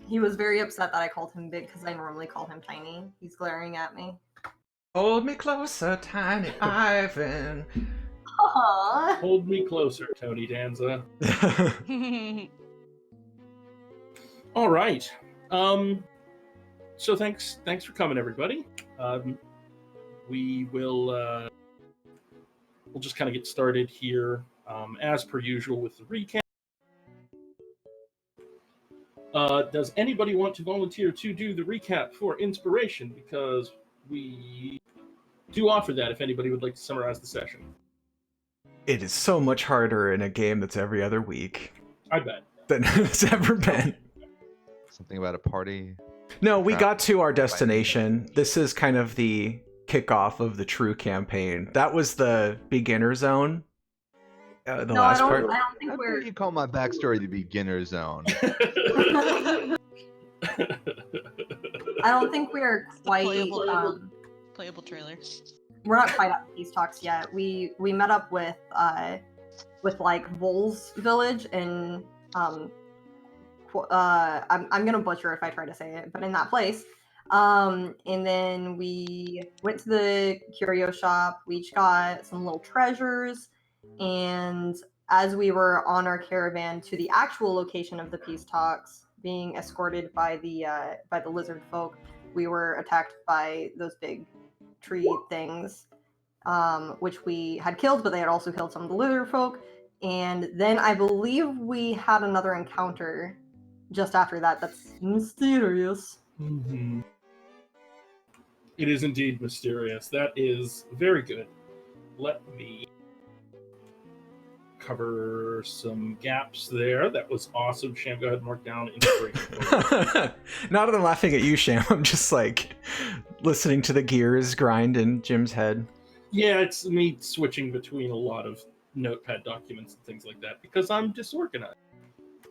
He was very upset that I called him big because I normally call him tiny. He's glaring at me. Hold me closer, tiny Ivan. Aww. Hold me closer, Tony Danza. All right. So thanks for coming, everybody. We will we'll just kind of get started here, as per usual, with the recap. Does anybody want to volunteer to do the recap for inspiration? Because we do offer that if anybody would like to summarize the session. It is so much harder in a game that's every other week I bet. than it's ever been. Something about a party. No, we got to our destination. This is kind of the kickoff of the true campaign. That was the beginner zone. Last part. I don't think How we're. dare you call my backstory the beginner zone? I don't think we're quite. Playable trailer. We're not quite at peace talks yet. We met up with like Vol's village and I'm gonna butcher if I try to say it, but in that place. And then we went to the curio shop. We each got some little treasures, and as we were on our caravan to the actual location of the peace talks, being escorted by the lizard folk, we were attacked by those big tree things, which we had killed, but they had also killed some of the lizard folk. And then I believe we had another encounter just after that that's mysterious. Mm-hmm. It is indeed mysterious. That is very good. Let me cover some gaps there. That was awesome. Sham, go ahead and mark down inspiration. Not that I'm laughing at you, Sham. I'm just like listening to the gears grind in Jim's head. Yeah, it's me switching between a lot of notepad documents and things like that because I'm disorganized.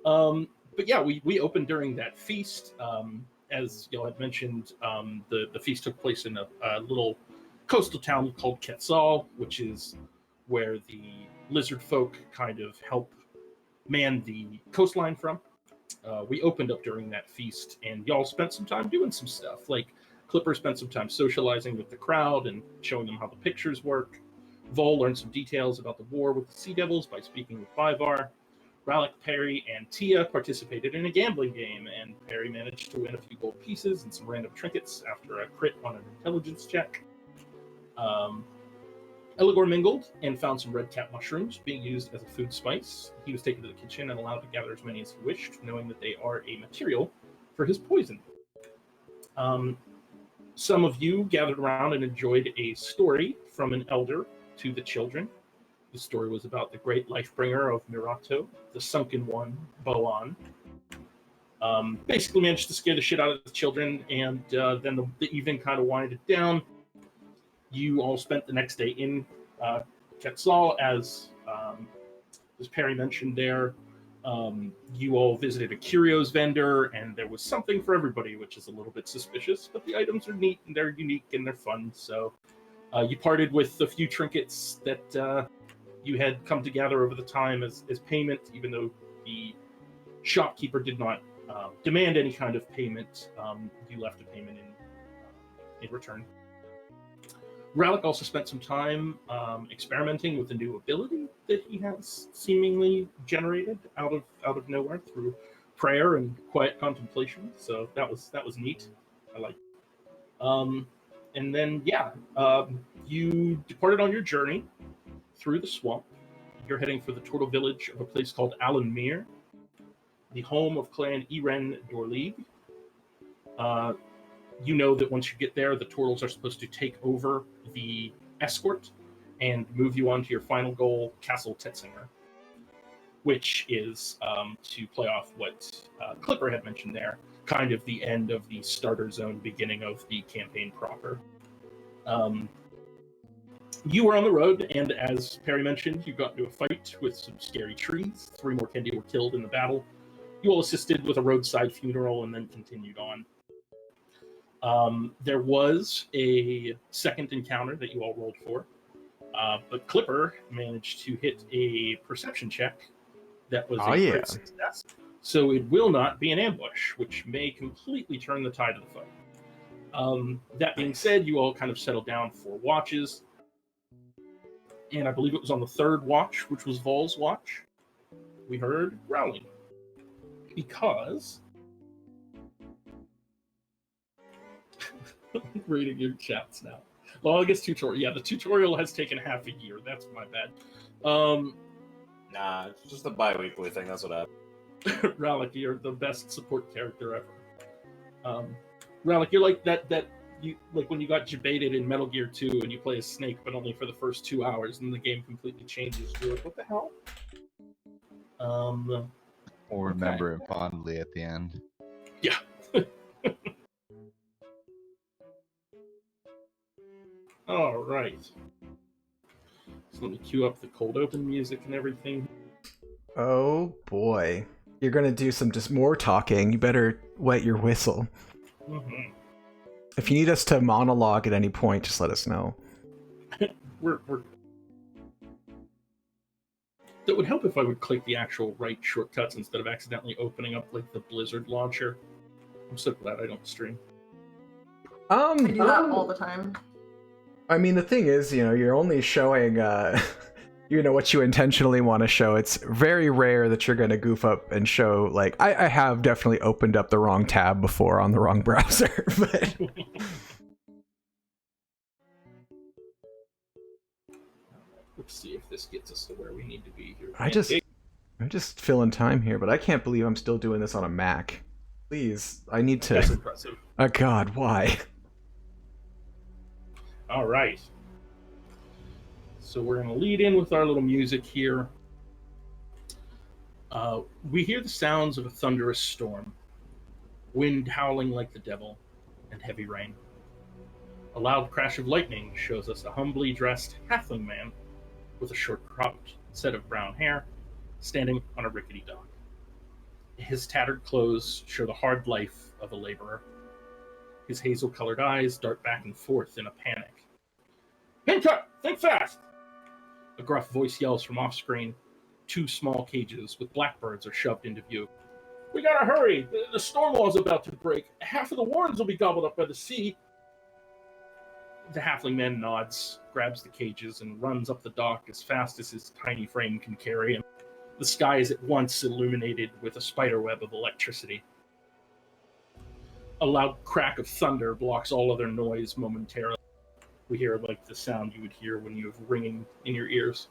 But yeah, we opened during that feast. As y'all had mentioned, the feast took place in a little coastal town called Quetzal, which is where the lizard folk kind of help man the coastline from. We opened up during that feast, and y'all spent some time doing some stuff. Like Clipper spent some time socializing with the crowd and showing them how the pictures work. Vol learned some details about the war with the Sea Devils by speaking with Vivar. Rallick, Perry, and Tia participated in a gambling game, and Perry managed to win a few gold pieces and some random trinkets after a crit on an intelligence check. Eligor mingled and found some red cap mushrooms being used as a food spice. He was taken to the kitchen and allowed to gather as many as he wished, knowing that they are a material for his poison. Some of you gathered around and enjoyed a story from an elder to the children. The story was about the great life-bringer of Mirato, the sunken one, Boan. Basically managed to scare the shit out of the children, and then the evening kind of winded down. You all spent the next day in Quetzal, as Perry mentioned there. You all visited a curios vendor, and there was something for everybody, which is a little bit suspicious, but the items are neat, and they're unique, and they're fun, so you parted with a few trinkets that you had come to gather over the time as payment, even though the shopkeeper did not demand any kind of payment. You left a payment in return. Rallick also spent some time experimenting with a new ability that he has seemingly generated out of nowhere through prayer and quiet contemplation. So that was neat. I like it. And then you departed on your journey through the swamp. You're heading for the turtle village of a place called Alanmere, the home of Clan Iren Dorlig. You know that once you get there, the turtles are supposed to take over the escort and move you on to your final goal, Castle Tetzinger, which is to play off what Clipper had mentioned there, kind of the end of the starter zone, beginning of the campaign proper. You were on the road, and as Perry mentioned, you got into a fight with some scary trees. 3 more Kendi were killed in the battle. You all assisted with a roadside funeral and then continued on. There was a second encounter that you all rolled for, but Clipper managed to hit a perception check that was a great success. So it will not be an ambush, which may completely turn the tide of the fight. That being said, you all kind of settled down for watches. And I believe it was on the third watch, which was Vol's watch, we heard growling. Because... reading your chats now. Well, I guess tutorial. Yeah, the tutorial has taken half a year. That's my bad. Nah, it's just a bi-weekly thing. That's what happened. Rallic, you're the best support character ever. Rallic, you're like that you like when you got debated in Metal Gear 2 and you play as Snake, but only for the first 2 hours, and the game completely changes. You're like, what the hell? We'll remember it fondly at the end. Yeah. All right. So let me cue up the cold open music and everything. Oh boy. You're gonna do some just more talking. You better wet your whistle. Mm-hmm. If you need us to monologue at any point, just let us know. We're... That would help if I would click the actual right shortcuts instead of accidentally opening up like the Blizzard launcher. I'm so glad I don't stream. I do that all the time. I mean, the thing is, you're only showing, what you intentionally want to show. It's very rare that you're going to goof up and show, like, I have definitely opened up the wrong tab before on the wrong browser, but... Let's see if this gets us to where we need to be here. I'm just filling time here, but I can't believe I'm still doing this on a Mac. Please, I need to... That's impressive. Oh god, why? All right. So we're going to lead in with our little music here. We hear the sounds of a thunderous storm, wind howling like the devil, and heavy rain. A loud crash of lightning shows us a humbly dressed halfling man with a short cropped set of brown hair standing on a rickety dock. His tattered clothes show the hard life of a laborer. His hazel-colored eyes dart back and forth in a panic. "Pincut, think fast!" A gruff voice yells from off-screen. 2 small cages with blackbirds are shoved into view. "We gotta hurry! The storm wall's about to break. Half of the warrens will be gobbled up by the sea." The halfling man nods, grabs the cages, and runs up the dock as fast as his tiny frame can carry him. The sky is at once illuminated with a spiderweb of electricity. A loud crack of thunder blocks all other noise momentarily. We hear like the sound you would hear when you have ringing in your ears.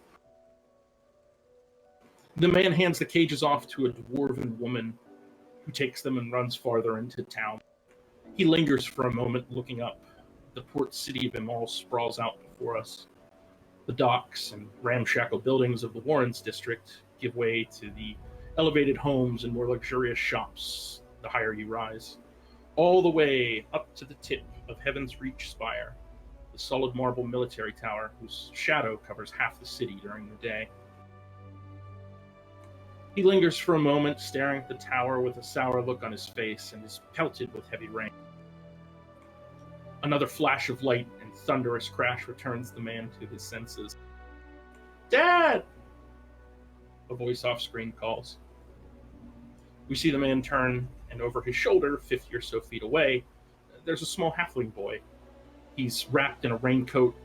The man hands the cages off to a dwarven woman who takes them and runs farther into town. He lingers for a moment looking up. The port city of Imal sprawls out before us. The docks and ramshackle buildings of the Warrens district give way to the elevated homes and more luxurious shops the higher you rise. All the way up to the tip of Heaven's Reach Spire, the solid marble military tower whose shadow covers half the city during the day. He lingers for a moment, staring at the tower with a sour look on his face, and is pelted with heavy rain. Another flash of light and thunderous crash returns the man to his senses. "Dad!" A voice off-screen calls. We see the man turn, and over his shoulder, 50 or so feet away, there's a small halfling boy. He's wrapped in a raincoat,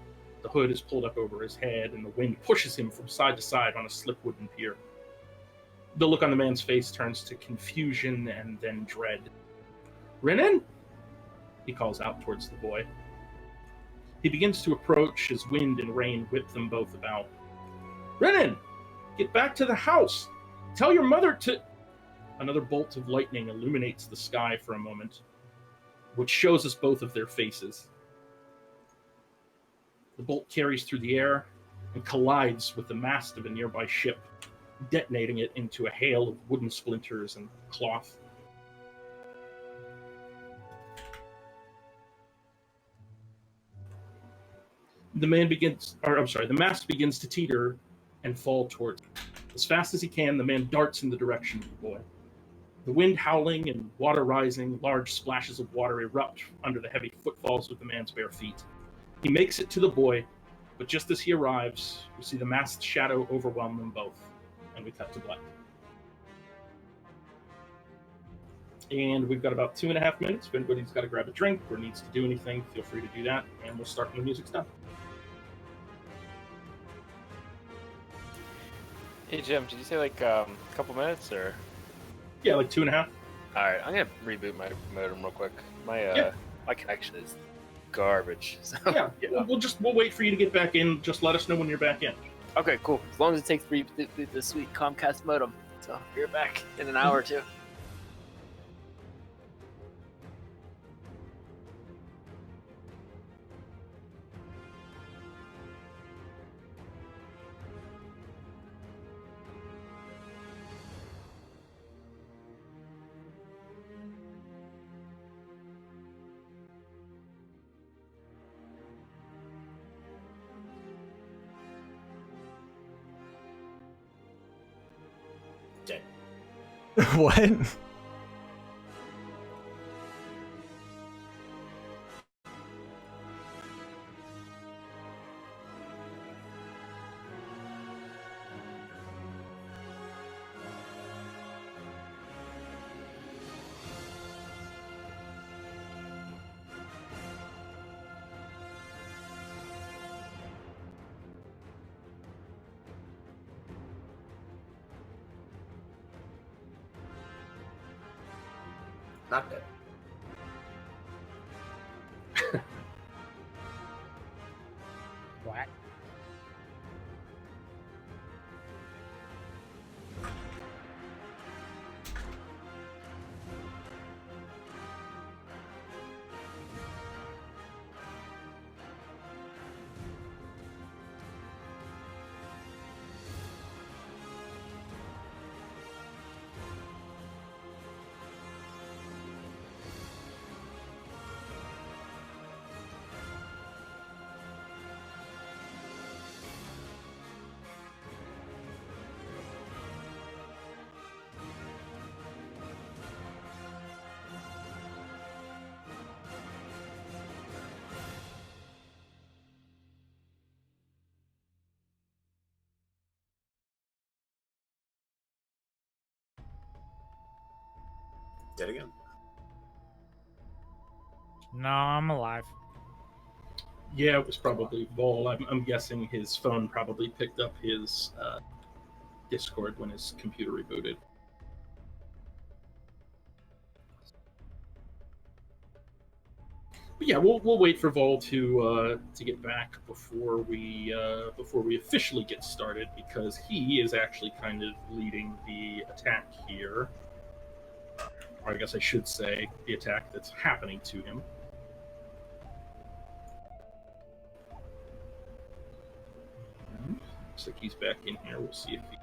the hood is pulled up over his head, and the wind pushes him from side to side on a slip wooden pier. The look on the man's face turns to confusion and then dread. "Renan?" He calls out towards the boy. He begins to approach as wind and rain whip them both about. "Renan! Get back to the house! Tell your mother to..." Another bolt of lightning illuminates the sky for a moment, which shows us both of their faces. The bolt carries through the air and collides with the mast of a nearby ship, detonating it into a hail of wooden splinters and cloth. The mast begins to teeter and fall towards him. As fast as he can, the man darts in the direction of the boy. The wind howling and water rising, large splashes of water erupt under the heavy footfalls of the man's bare feet. He makes it to the boy, but just as he arrives, we see the masked shadow overwhelm them both, and we cut to black. And we've got about 2.5 minutes. If anybody's got to grab a drink or needs to do anything, feel free to do that. And we'll start when the music's done. Hey Jim, did you say like a couple minutes or? Yeah, like 2.5. All right, I'm gonna reboot my modem real quick. My my connection is garbage. So, Yeah, we'll wait for you to get back in. Just let us know when you're back in. Okay, cool. As long as it takes the sweet Comcast modem, so you're back in an hour or two. Dead. What? Not dead. What? Dead again. No, I'm alive. Yeah, it was probably Vol. I'm guessing his phone probably picked up his Discord when his computer rebooted. But yeah, we'll wait for Vol to get back before we officially get started, because he is actually kind of leading the attack here. Or I guess I should say the attack that's happening to him. Looks like he's back in here. We'll see if he...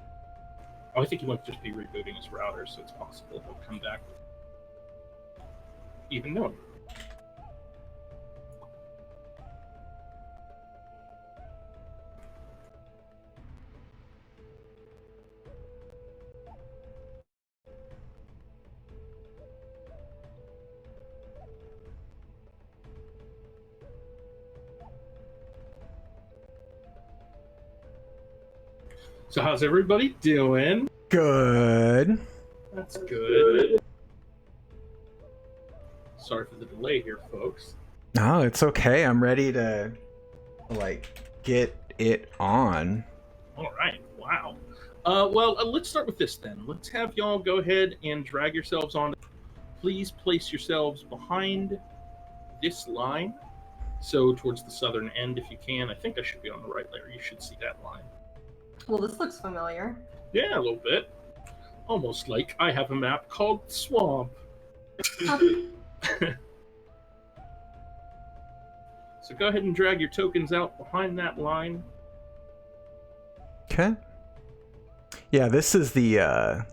Oh, I think he might just be rebooting his router, so it's possible he'll come back even knowing. So how's everybody doing? Good. That's good. Sorry for the delay here, folks. No, it's okay. I'm ready to, like, get it on. All right. Wow. Let's start with this then. Let's have y'all go ahead and drag yourselves on. Please place yourselves behind this line. So towards the southern end, if you can. I think I should be on the right layer. You should see that line. Well, this looks familiar. Yeah, a little bit. Almost like I have a map called Swamp. So go ahead and drag your tokens out behind that line. Okay. Yeah, this is the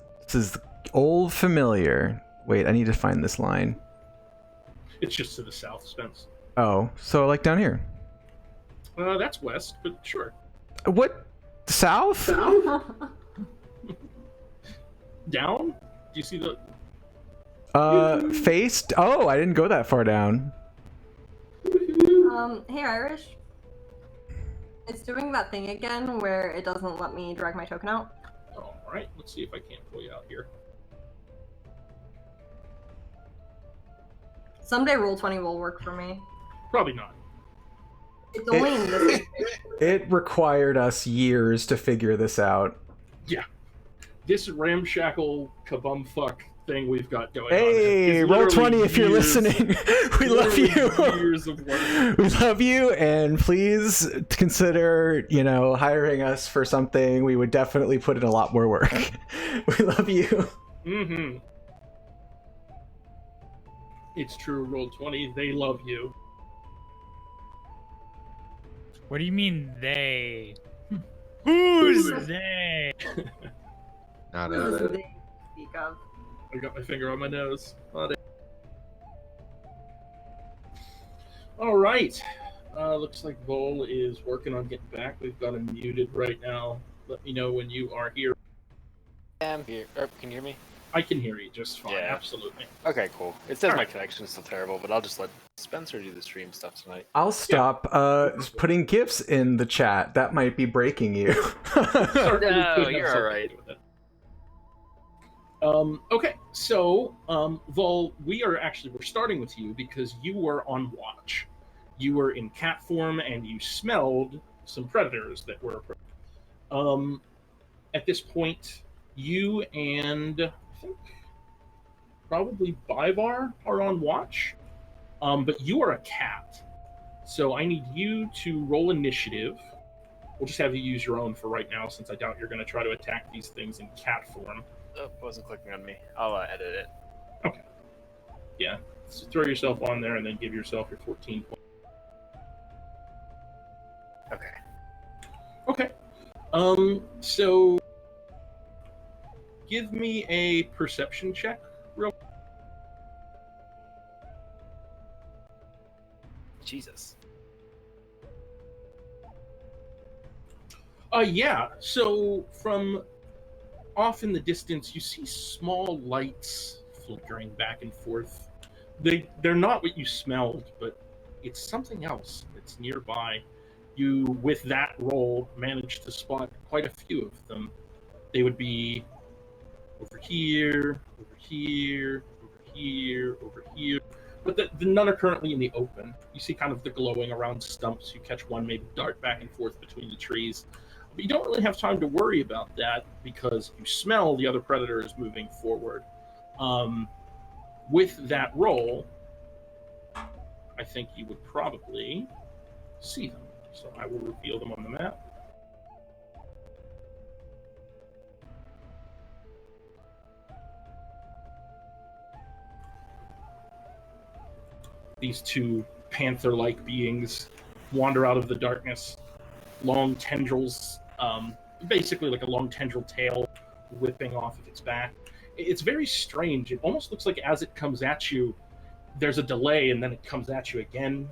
old familiar. Wait, I need to find this line. It's just to the south, Spence. Oh, so like down here. That's west, but sure. What? South? Down? Do you see the... Faced? Oh, I didn't go that far down. Hey Irish. It's doing that thing again where it doesn't let me drag my token out. Alright, let's see if I can't pull you out here. Someday Roll20 will work for me. Probably not. It's only in this. It required us years to figure this out. This ramshackle kabumfuck thing we've got going on. Hey, is literally Roll20 if you're years- listening. We love you. Years of work. We love you, and please consider, hiring us for something. We would definitely put in a lot more work. We love you. Mm-hmm. It's true, Roll20. They love you. What do you mean they? Who's they? Not This is a. the thing to speak of. I got my finger on my nose. All right. Looks like Vol is working on getting back. We've got him muted right now. Let me know when you are here. I'm here. Can you hear me? I can hear you just fine. Yeah. Absolutely. Okay, cool. It says my Alright. connection's still terrible, but I'll just let Spencer do the stream stuff tonight. I'll stop putting GIFs in the chat. That might be breaking you. Certainly No, could have you're something alright. to do with it. Okay, so Vol, we're starting with you because you were on watch. You were in cat form and you smelled some predators that were approaching. At this point, you and I think probably Bivar are on watch, but you are a cat, so I need you to roll initiative. We'll just have you use your own for right now, since I doubt you're going to try to attack these things in cat form. Oh, it wasn't clicking on me. I'll edit it. Okay. Yeah. So throw yourself on there and then give yourself your 14 points. Okay. Okay. So give me a perception check, real. Jesus. Yeah. So from off in the distance, you see small lights flickering back and forth. They're not what you smelled, but it's something else that's nearby. You, with that roll, managed to spot quite a few of them. They would be over here, over here, over here, over here. But none are currently in the open. You see kind of the glowing around stumps. You catch one maybe dart back and forth between the trees. But you don't really have time to worry about that because you smell the other predators moving forward. With that roll, I think you would probably see them. So I will reveal them on the map. These two panther-like beings wander out of the darkness. Long tendrils, basically like a long tendril tail whipping off of its back. It's very strange. It almost looks like as it comes at you, there's a delay and then it comes at you again.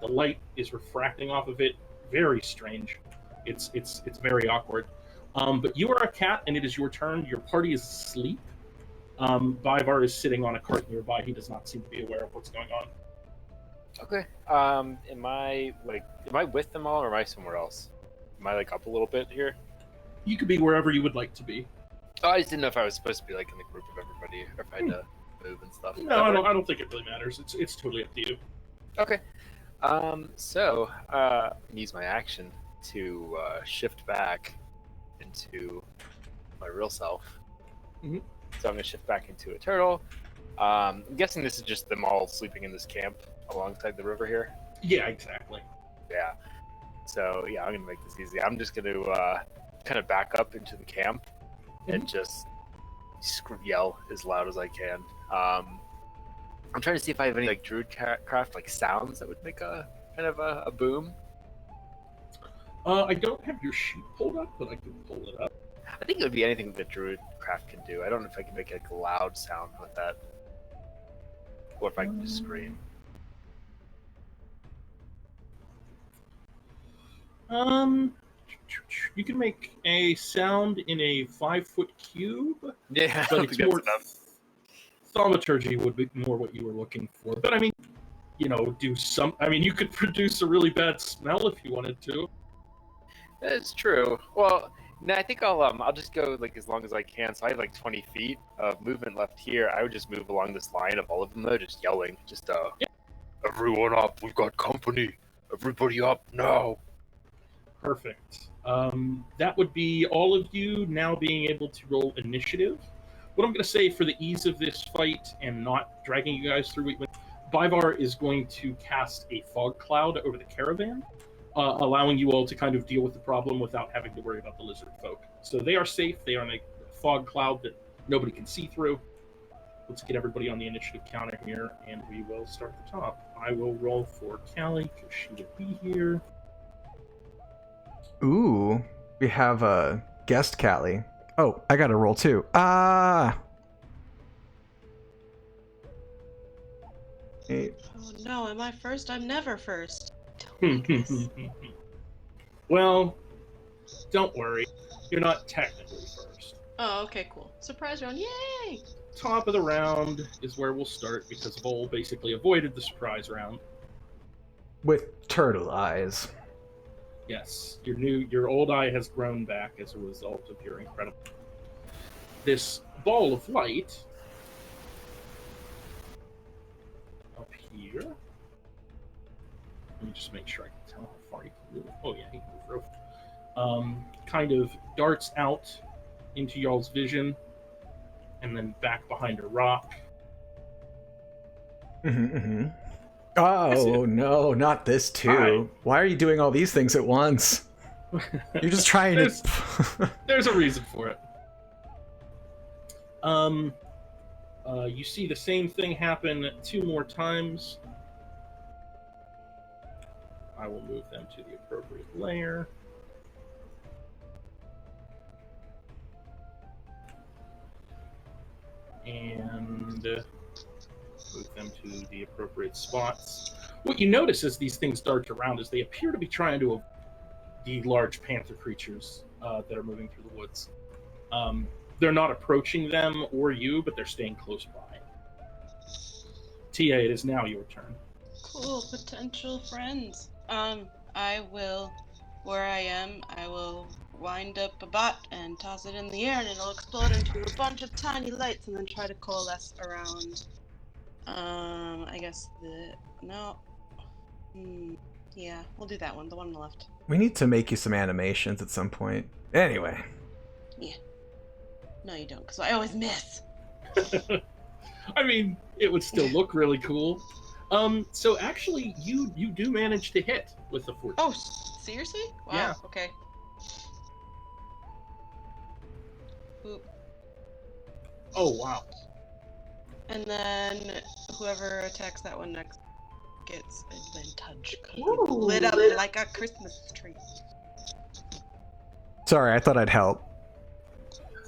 The light is refracting off of it. Very strange. It's very awkward. But you are a cat and it is your turn. Your party is asleep. Bivar is sitting on a cart nearby. He does not seem to be aware of what's going on. Okay. Am I with them all or am I somewhere else? Am I up a little bit here? You could be wherever you would like to be. Oh, I just didn't know if I was supposed to be in the group of everybody or if I had to move and stuff. No, I don't think it really matters. It's totally up to you. Okay. So use my action to shift back into my real self. Mhm. So I'm gonna shift back into a turtle. I'm guessing this is just them all sleeping in this camp alongside the river here. Yeah, exactly. Yeah. So yeah, I'm gonna make this easy. I'm just gonna kind of back up into the camp and just yell as loud as I can. I'm trying to see if I have any druidcraft sounds that would make a kind of a boom. I don't have your sheet pulled up, but I can pull it up. I think it would be anything that druidcraft can do. I don't know if I can make a loud sound with that, or if I can just scream. You can make a sound in a 5-foot cube, Yeah, but it's more thaumaturgy would be more what you were looking for. But I mean, do some. I mean, you could produce a really bad smell if you wanted to. That's true. Well, No, I think I'll just go like as long as I can. So I have like 20 feet of movement left here. I would just move along this line of all of them though, just yelling, just everyone up, we've got company. Everybody up now. Perfect. That would be all of you now being able to roll initiative. What I'm going to say for the ease of this fight and not dragging you guys through it, Bivar is going to cast a fog cloud over the caravan, allowing you all to kind of deal with the problem without having to worry about the lizard folk. So they are safe. They are in a fog cloud that nobody can see through. Let's get everybody on the initiative counter here, and we will start at the top. I will roll for Callie, because she will be here. Ooh, we have a guest Callie. Oh, I got to roll too. Ah. 8. Oh no, am I first? I'm never first. Well, don't worry. You're not technically first. Oh, okay, cool. Surprise round, yay! Top of the round is where we'll start because Vol basically avoided the surprise round. With turtle eyes. Yes, your old eye has grown back as a result of your incredible. This ball of light up here. Let me just make sure I can tell how far he can move. Oh yeah, he can move real far. Kind of darts out into y'all's vision, and then back behind a rock. Oh no, not this too. Hi. Why are you doing all these things at once? You're just trying to. There's a reason for it. You see the same thing happen 2 more times. I will move them to the appropriate layer. And move them to the appropriate spots. What you notice as these things dart around is they appear to be trying to avoid the large panther creatures that are moving through the woods. They're not approaching them or you, but they're staying close by. Tia, it is now your turn. Cool, potential friends. I will, where I am, I will wind up a bot and toss it in the air, and it'll explode into a bunch of tiny lights, and then try to coalesce around. I guess yeah, we'll do that one, the one on the left. We need to make you some animations at some point. Anyway. Yeah. No, you don't, because I always miss. I mean, it would still look really cool. So actually, you do manage to hit with the 14. Oh, seriously? Wow. Yeah. Okay. Oop. Oh, wow. And then whoever attacks that one next gets advantage. 'Cause Ooh. it's lit up like a Christmas tree. Sorry, I thought I'd help.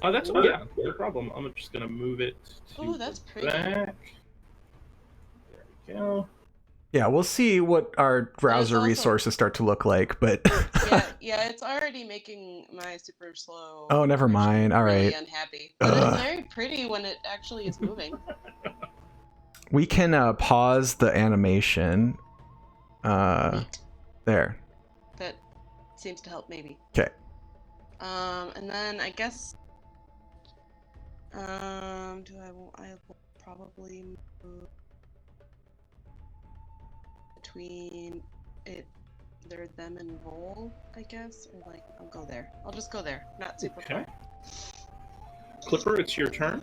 Oh, that's yeah, no problem. I'm just gonna move it to Oh, that's the pretty. back. There we go. Yeah, we'll see what our browser also- resources start to look like, but Yeah, it's already making my super slow. Oh, never mind. All really right. unhappy. But Ugh. it's very pretty when it actually is moving. we can pause the animation. Neat. There. That seems to help, maybe. Okay. And then I guess. I will probably move between either them and Vol, I guess, or like I'll go there. I'll just go there. Not super Okay. far. Clipper, it's your turn.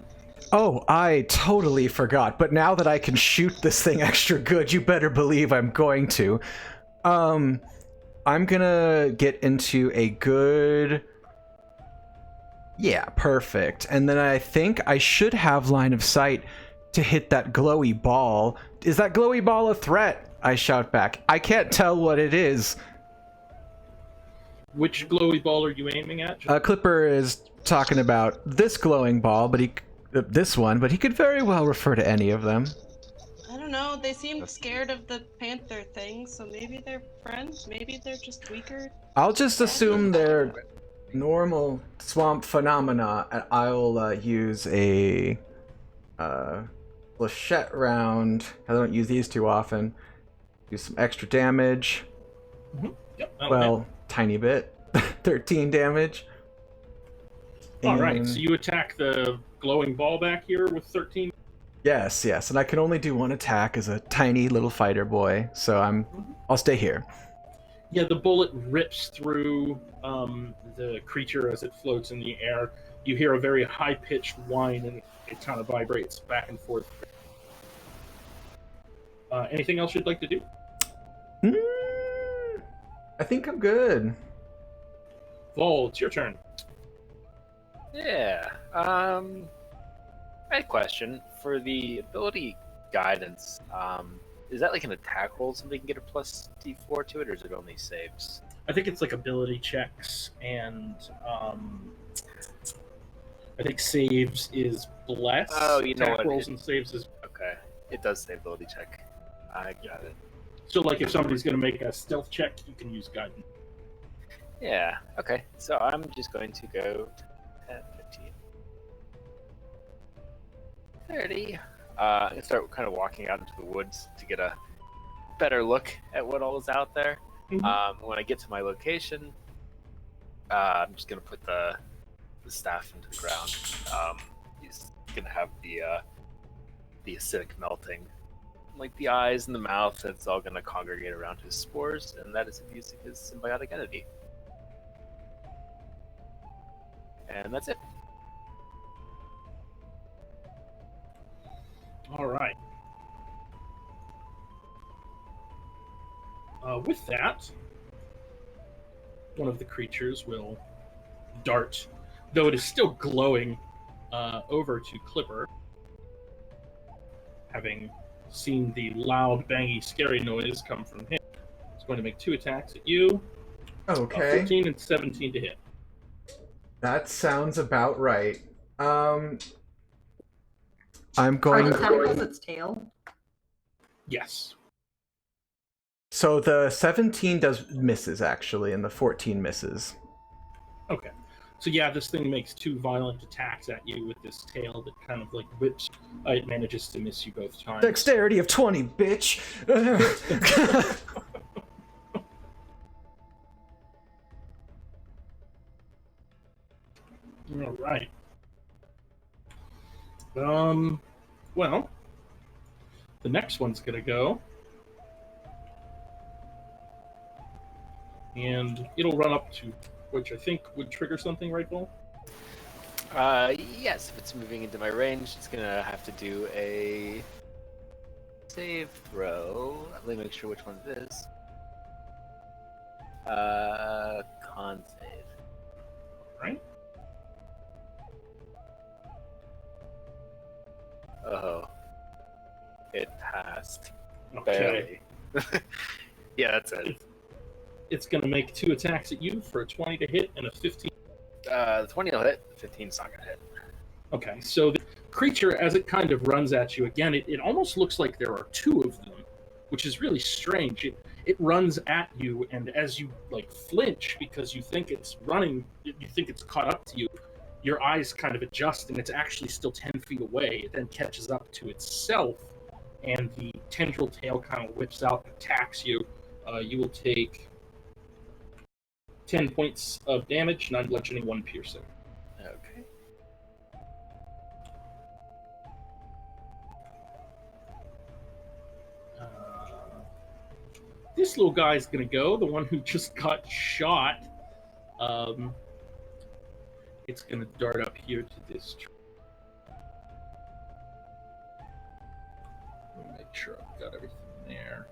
Oh, I totally forgot. But now that I can shoot this thing extra good, you better believe I'm going to. I'm gonna get into a good... Yeah, perfect. And then I think I should have line of sight to hit that glowy ball. Is that glowy ball a threat? I shout back. I can't tell what it is. Which glowy ball are you aiming at? Clipper is talking about this glowing ball, but this one, but he could very well refer to any of them. I don't know. They seem scared of the panther thing, so maybe they're friends. Maybe they're just weaker. I'll just assume they're normal swamp phenomena, and I'll use a flechette round. I don't use these too often. Do some extra damage. Yep. Well, tiny bit. 13 damage. All right, And- so you attack the glowing ball back here with 13. Yes, and I can only do one attack as a tiny little fighter boy, so I'll stay here. Yeah, the bullet rips through the creature as it floats in the air. You hear a very high-pitched whine, and it kind of vibrates back and forth. Anything else you'd like to do? I think I'm good. Vol, it's your turn. Yeah. I had a question for the ability guidance. Is that like an attack roll? Somebody can get a plus D4 to it, or is it only saves? I think it's like ability checks, and I think saves is bless. Oh, you know attack what? rolls and saves is Okay, it does say ability check. I got it. so. Like if somebody's going to make a stealth check, you can use guidance. Yeah. Okay. So I'm just going to go 10, 15, 30. I'm gonna start kind of walking out into the woods to get a better look at what all is out there. Mhm. When I get to my location, I'm just gonna put the staff into the ground. He's gonna have the acidic melting, like the eyes and the mouth. It's all gonna congregate around his spores, and that is him using his symbiotic entity. And that's it. All right. With that, one of the creatures will dart, though it is still glowing, over to Clipper, having seen the loud, bangy, scary noise come from him. It's going to make 2 attacks at you. Okay. 14 and 17 to hit. That sounds about right. I'm Are going. the tentacles its tail? Yes. So the 17 misses actually, and the 14 misses. Okay. So yeah, this thing makes 2 violent attacks at you with this tail that kind of like whips. It manages to miss you both times. Dexterity of 20, bitch. All right. Well, the next one's gonna go, and it'll run up to, which I think would trigger something, right, Bull? Yes, if it's moving into my range, it's gonna have to do a save throw. Let me make sure which one it is. Con save. Right? Oh, it passed. Okay. Barely. Yeah, that's it. It's gonna make 2 attacks at you for a 20 to hit and a 15. The 20 will hit. The 15's not gonna hit. Okay, so the creature, as it kind of runs at you again, it almost looks like there are 2 of them, which is really strange. It runs at you, and as you like flinch because you think it's running, you think it's caught up to you, your eyes kind of adjust, and it's actually still 10 feet away. It then catches up to itself, and the tendril tail kind of whips out and attacks you. You will take 10 points of damage, 9 bludgeoning, 1 piercing. Okay. This little guy's gonna go, the one who just got shot. It's gonna dart up here to this tree. Let me make sure I've got everything there.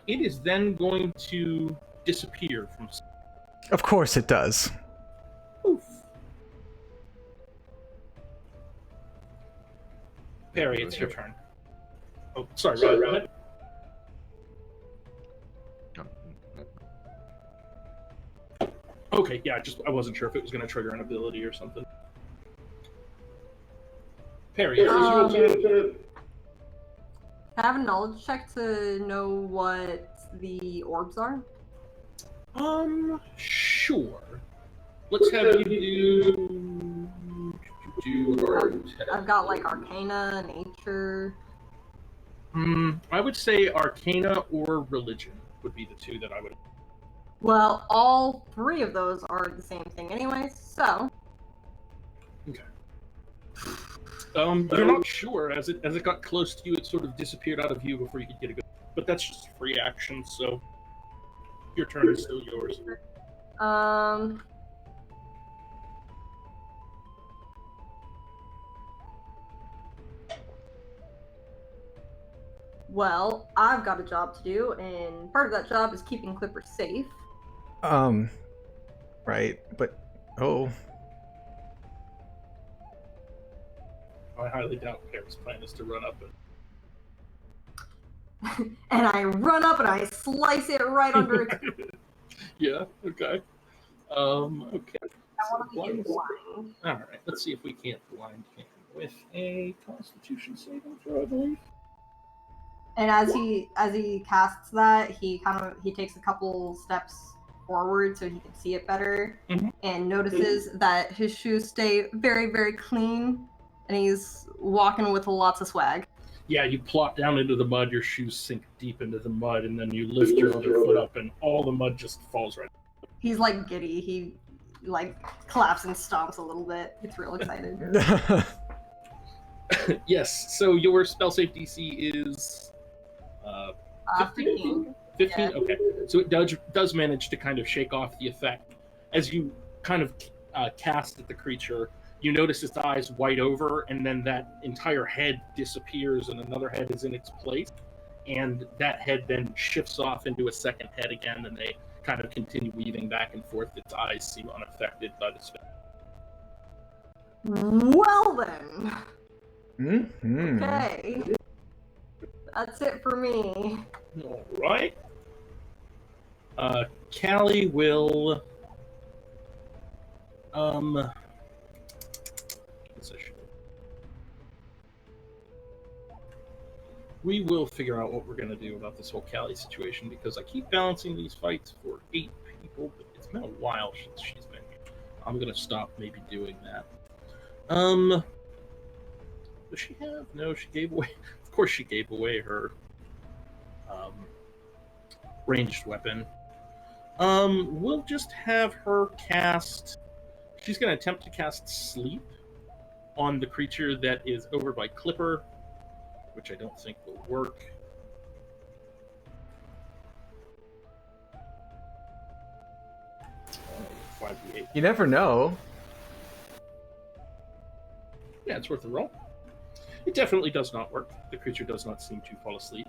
It is then going to disappear from. Of course it does. Poof. Perry, it's your turn. Oh, sorry, Rod, go ahead. Okay, yeah, I wasn't sure if it was going to trigger an ability or something. Perry, it is your turn. Can I have a knowledge check to know what the orbs are? Sure. Let's have you do. I've got like Arcana, Nature. I would say Arcana or Religion would be the 2 that I would. Well, all three of those are the same thing anyway, so... You're not sure. As it got close to you, it sort of disappeared out of view before you could get a good. But that's just free action, so your turn is still yours. Well, I've got a job to do, and part of that job is keeping Clipper safe. Right, but I highly doubt Pear's plan is to run up and. And I run up and I slice it right under its... Yeah. Okay. Okay. I want to be blind. All right. Let's see if we can't blind him with a Constitution saving throw, I believe. And as he casts that, he takes a couple steps forward so he can see it better, and notices that his shoes stay very, very clean, and he's walking with lots of swag. Yeah, you plop down into the mud, your shoes sink deep into the mud, and then you lift your other foot up, and all the mud just falls right. He's like giddy. He like claps and stomps a little bit. Gets real excited. Yes. So your spell save DC is 15. 15. Yeah. Okay. So it does manage to kind of shake off the effect as you kind of cast at the creature. You notice its eyes white over, and then that entire head disappears, and another head is in its place. And that head then shifts off into a second head again, and they kind of continue weaving back and forth. Its eyes seem unaffected by the spell. Well then. Mm-hmm. Okay. That's it for me. All right. Callie will. We will figure out what we're going to do about this whole Callie situation, because I keep balancing these fights for 8 people, but it's been a while since she's been here. I'm going to stop maybe doing that. Does she have? No, she gave away. Of course, she gave away her ranged weapon. We'll just have her cast. She's going to attempt to cast Sleep on the creature that is over by Clipper, which I don't think will work. Oh, 5d8. You never know. Yeah, it's worth a roll. It definitely does not work. The creature does not seem to fall asleep.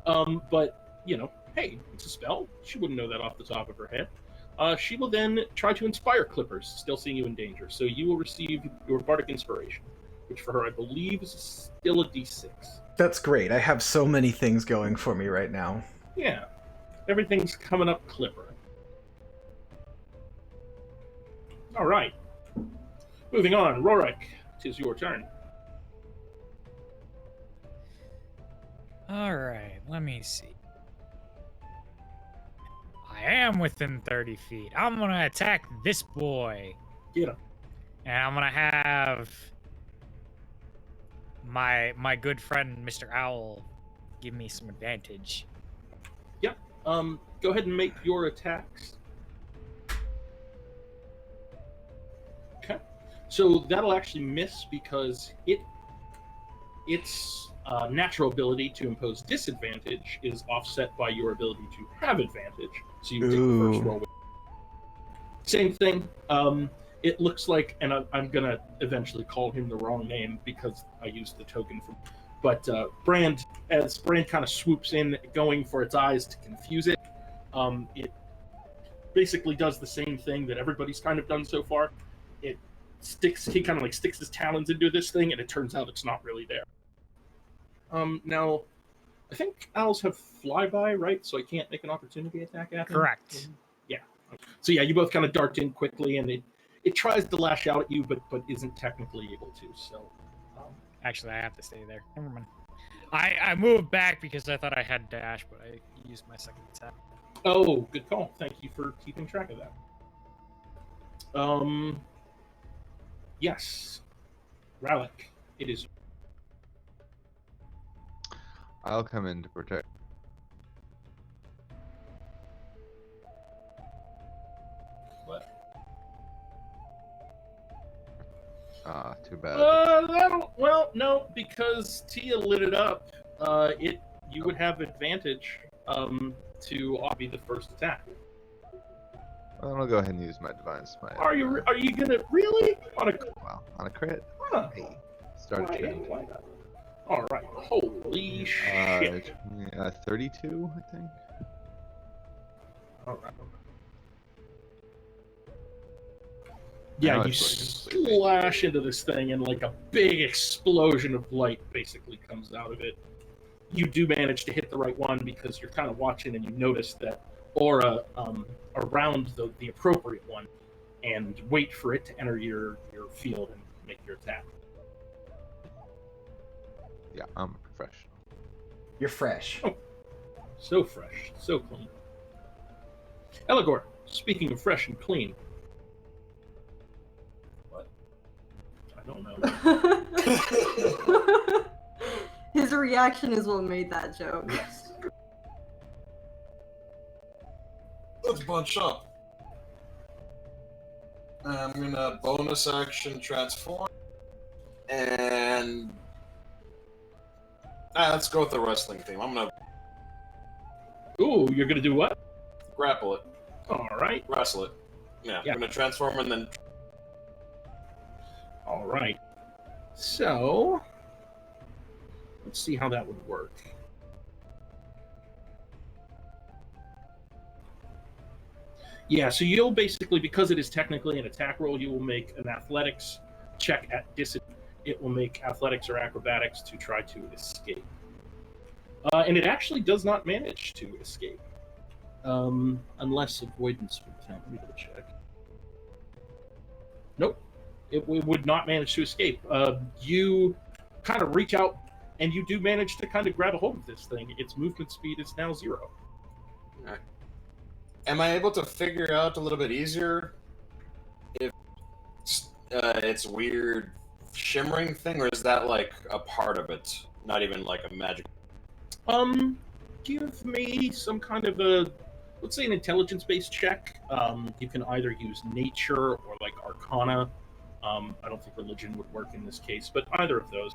But, you know, hey, it's a spell. She wouldn't know that off the top of her head. She will then try to inspire Clippers, still seeing you in danger. So you will receive your Bardic Inspiration, which for her, I believe, is still a d6. That's great. I have so many things going for me right now. Yeah. Everything's coming up Clipper. All right. Moving on. Rorik, it is your turn. All right, let me see. I am within 30 feet. I'm going to attack this boy. Get him. And I'm going to have my good friend, Mr. Owl, give me some advantage. Yep. Go ahead and make your attacks. Okay. So that'll actually miss because its natural ability to impose disadvantage is offset by your ability to have advantage. So you take the first roll. Same thing. It looks like, and I'm gonna eventually call him the wrong name because I used the token for. But Brand, as Brand kind of swoops in, going for its eyes to confuse it, it basically does the same thing that everybody's kind of done so far. It sticks. He kind of like sticks his talons into this thing, and it turns out it's not really there. Now, I think owls have flyby, right? So I can't make an opportunity attack at him. Correct. Yeah. So yeah, you both kind of dart in quickly, and it tries to lash out at you, but isn't technically able to. So. Actually, I have to stay there. Never mind. I moved back because I thought I had dash, but I used my second attack. Oh, good call. Thank you for keeping track of that. Yes. Rallic, it is. I'll come in to protect. Ah, too bad. Well, no, because Tia lit it up. You would have advantage to be the first attack. Well, I'll go ahead and use my divine smite. Are you gonna really on a on a crit? Huh. Hey, start a trend. why not? All right, holy shit! 32, I think. All right. Yeah, Now you it's splash into this thing, and like a big explosion of light basically comes out of it. You do manage to hit the right one because you're kind of watching, and you notice that aura around the appropriate one, and wait for it to enter your field and make your attack. Yeah, I'm a professional. You're fresh. Oh, so fresh, so clean. Eligor, speaking of fresh and clean. What? I don't know. His reaction is what made that joke. Yes. Let's bunch up. I'm gonna bonus action transform. And let's go with the wrestling theme. I'm gonna Ooh, you're gonna do what? grapple it. All right. Wrestle it. Yeah, Yeah. I'm gonna transform and then All right. So, let's see how that would work. Yeah, so you'll basically, because it is technically an attack roll, you will make an athletics check at disadvantage. It will make athletics or acrobatics to try to escape. And it actually does not manage to escape. Unless avoidance would count. Let me double check. Nope. It would not manage to escape. You kind of reach out, and you do manage to kind of grab a hold of this thing. Its movement speed is now 0. am I able to figure out a little bit easier if it's weird shimmering thing, or is that like a part of it? Not even like a magic. Give me some kind of a, let's say, an intelligence-based check. You can either use nature or like arcana. I don't think religion would work in this case, but either of those.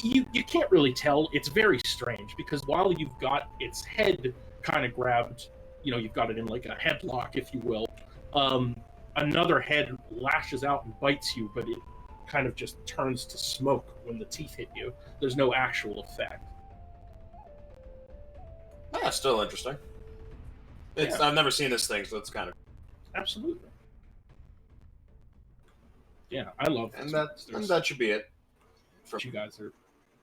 You can't really tell. It's very strange because while you've got its head kind of grabbed, you've got it in like a headlock, if you will, another head lashes out and bites you, but it kind of just turns to smoke when the teeth hit you. There's no actual effect. Yeah, still interesting. It's Yeah. I've never seen this thing, so it's kind of Absolutely. Yeah, I love this. and that should be it. You guys are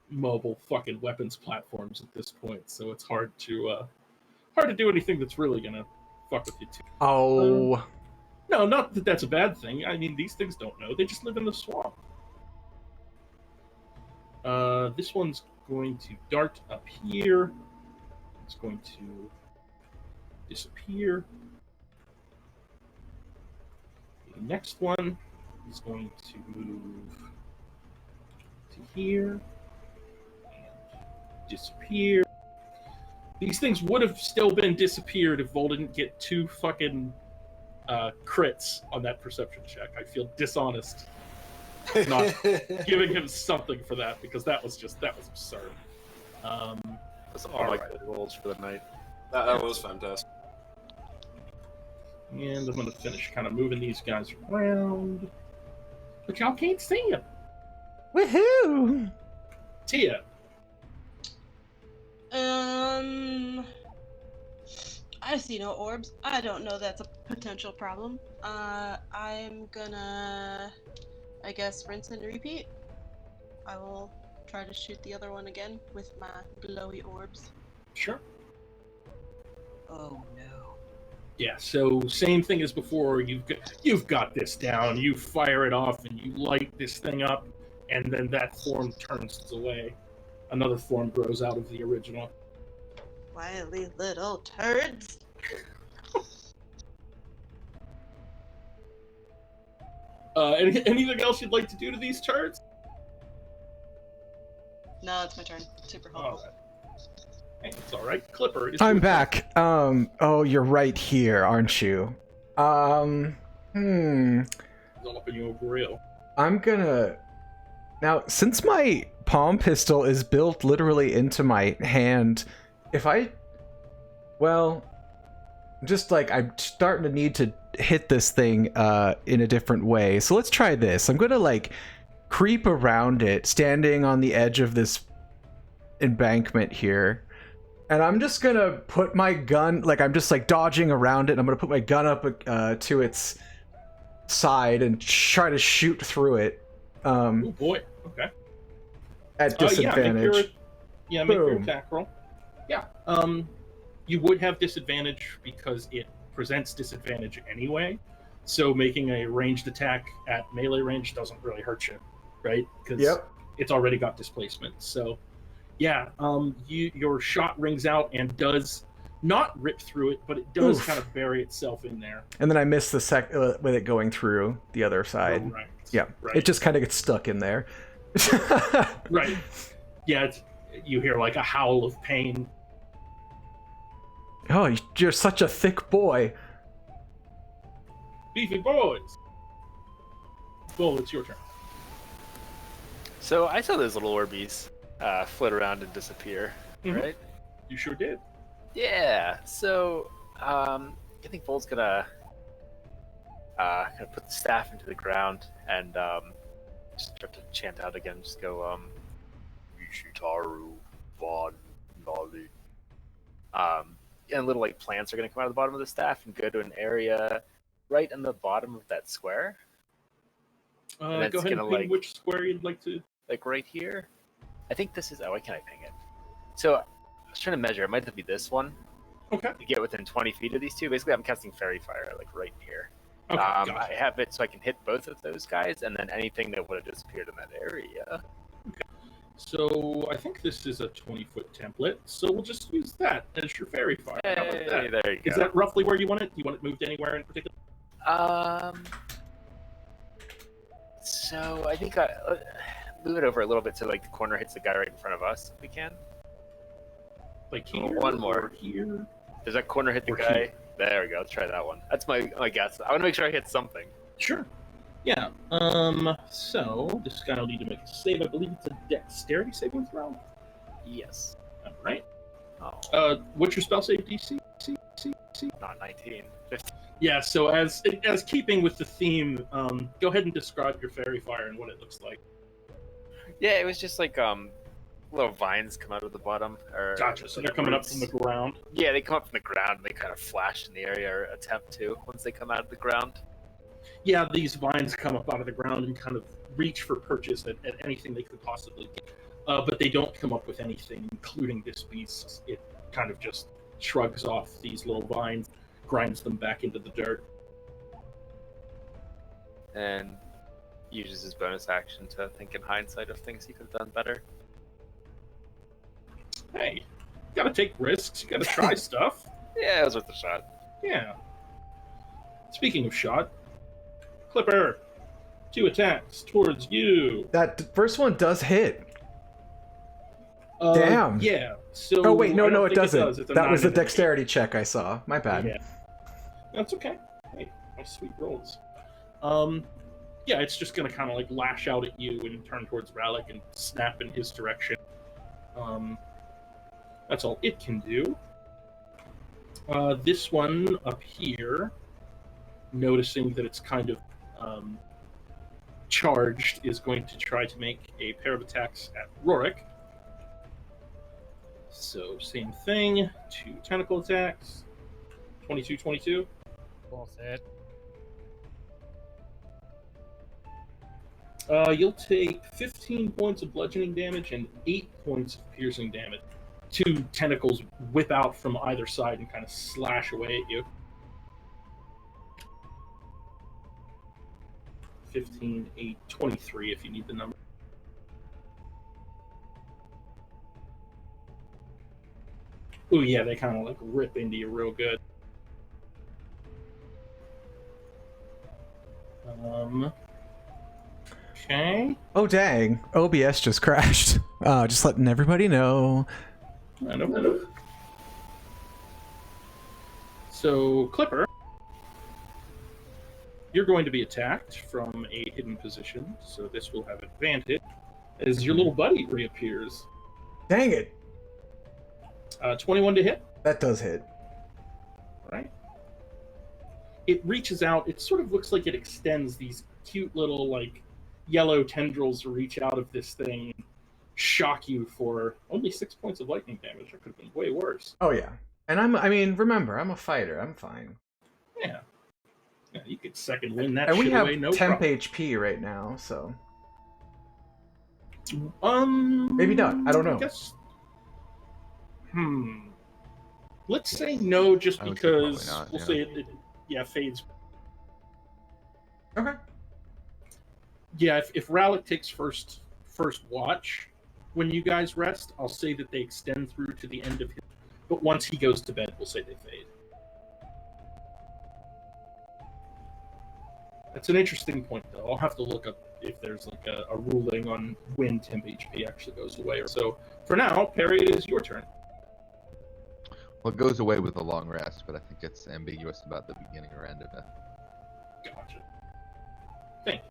mobile fucking weapons platforms at this point, so it's hard to do anything that's really gonna fuck with you too. Oh. No, not that that's a bad thing. I mean, these things don't know. They just live in the swamp. This one's going to dart up here. It's going to disappear. The next one is going to move to here and disappear. These things would have still been disappeared if Vol didn't get 2 fucking crits on that perception check. I feel dishonest not giving him something for that because that was absurd. That's all my good rolls for the night. that was fantastic. And I'm gonna finish kind of moving these guys around, but y'all can't see them. Woohoo! Tia, I see no orbs. I don't know that's a potential problem. I'm gonna, I guess, rinse and repeat. I will try to shoot the other one again with my glowy orbs. sure. Oh no. Yeah, so same thing as before. You've got this down. You fire it off and you light this thing up, and then that form turns away. Another form grows out of the original. Wily little turds. Anything else you'd like to do to these turds? No, it's my turn. Super helpful. Hey, it's all right. Clipper. It's I'm your back. Oh, you're right here, aren't you? turn. It's all up in your grill. I'm gonna... Now, since my palm pistol is built literally into my hand, if I... Well, just like I'm starting to need to hit this thing in a different way. So let's try this. I'm gonna like creep around it, standing on the edge of this embankment here. And I'm just gonna put my gun, like I'm just like dodging around it. And I'm gonna put my gun up to its side and try to shoot through it. Oh boy. Okay. At disadvantage. Make your attack roll. Yeah. You would have disadvantage because it presents disadvantage anyway. So making a ranged attack at melee range doesn't really hurt you, right? Because it's already got displacement. So, yeah, your shot rings out and does not rip through it, but it does kind of bury itself in there. And then I miss the with it going through the other side. Right. Yeah, right. It just kind of gets stuck in there. Right. Yeah, you hear like a howl of pain. Oh, you're such a thick boy. Beefy boys. Bull, it's your turn. So I saw those little Orbeez flit around and disappear, right? You sure did. Yeah. So I think Bull's gonna put the staff into the ground and just start to chant out again. Just go, Ishitaru Von Nali. And little like plants are gonna come out of the bottom of the staff and go to an area right in the bottom of that square. Go ahead and ping like, which square you'd like to. Like right here. I think this is. Oh, why can't I ping it? So I was trying to measure. It might be this one. Okay. To get within 20 feet of these two. Basically, I'm casting Fairy Fire like right here. Okay. Gotcha. I have it so I can hit both of those guys, and then anything that would have disappeared in that area. Okay. So I think this is a 20-foot template, so we'll just use that as your Fairy Fire. Hey, how about that? There you go. Is that roughly where you want it? Do you want it moved anywhere in particular? So I think I move it over a little bit so like the corner hits the guy right in front of us, if we can. Like here. One more. Or here. Does that corner hit the guy? Here. There we go. Let's try that one. That's my guess. I want to make sure I hit something. Sure. Yeah. So this guy will need to make a save. I believe it's a dexterity saving throw. Yes. All right. Oh. What's your spell save DC? Not 19. 15. Yeah. So as keeping with the theme, go ahead and describe your Fairy Fire and what it looks like. Yeah, it was just like little vines come out of the bottom. Gotcha. So they're coming up from the ground. Yeah, they come up from the ground and they kind of flash in the area or attempt to once they come out of the ground. Yeah, these vines come up out of the ground and kind of reach for purchase at anything they could possibly get. But they don't come up with anything, including this beast. It kind of just shrugs off these little vines, grinds them back into the dirt. And uses his bonus action to think in hindsight of things he could have done better. Hey, you gotta take risks, you gotta try stuff. Yeah, it was worth a shot. Yeah. Speaking of shot, Clipper, 2 attacks towards you. That first one does hit. Damn. Yeah. So oh wait, no, it doesn't. That was the 9 dexterity check I saw. My bad. Yeah. That's okay. Hey, nice sweet rolls. Yeah, it's just gonna kind of like lash out at you and turn towards Rallick and snap in his direction. That's all it can do. This one up here, noticing that it's kind of charged, is going to try to make a pair of attacks at Rorik. So same thing, 2 tentacle attacks, 22. Both hit. You'll take 15 points of bludgeoning damage and 8 points of piercing damage. 2 tentacles whip out from either side and kind of slash away at you. 15, 8, 23 if you need the number. Ooh, yeah, they kind of like rip into you real good. Okay. Oh dang! OBS just crashed. Just letting everybody know. I know. So Clipper, You're going to be attacked from a hidden position, so this will have advantage as your little buddy reappears. Dang it! 21 to hit. That does hit. Right. It reaches out. It sort of looks like it extends these cute little like yellow tendrils to reach out of this thing, shock you for only 6 points of lightning damage. It could have been way worse. Oh yeah, and remember, I'm a fighter. I'm fine. Yeah, you could second win that. And shit we have away, no temp problem. HP right now, so maybe not. I don't know. Guess, let's say no, just I would say because probably not, we'll yeah. say it fades. Okay. Yeah, if Rallick takes first watch when you guys rest, I'll say that they extend through to the end of his. But once he goes to bed, we'll say they fade. That's an interesting point, though. I'll have to look up if there's like a ruling on when temp HP actually goes away. So for now, Perry, it is your turn. Well, it goes away with a long rest, but I think it's ambiguous about the beginning or end of it. Gotcha. Thank you.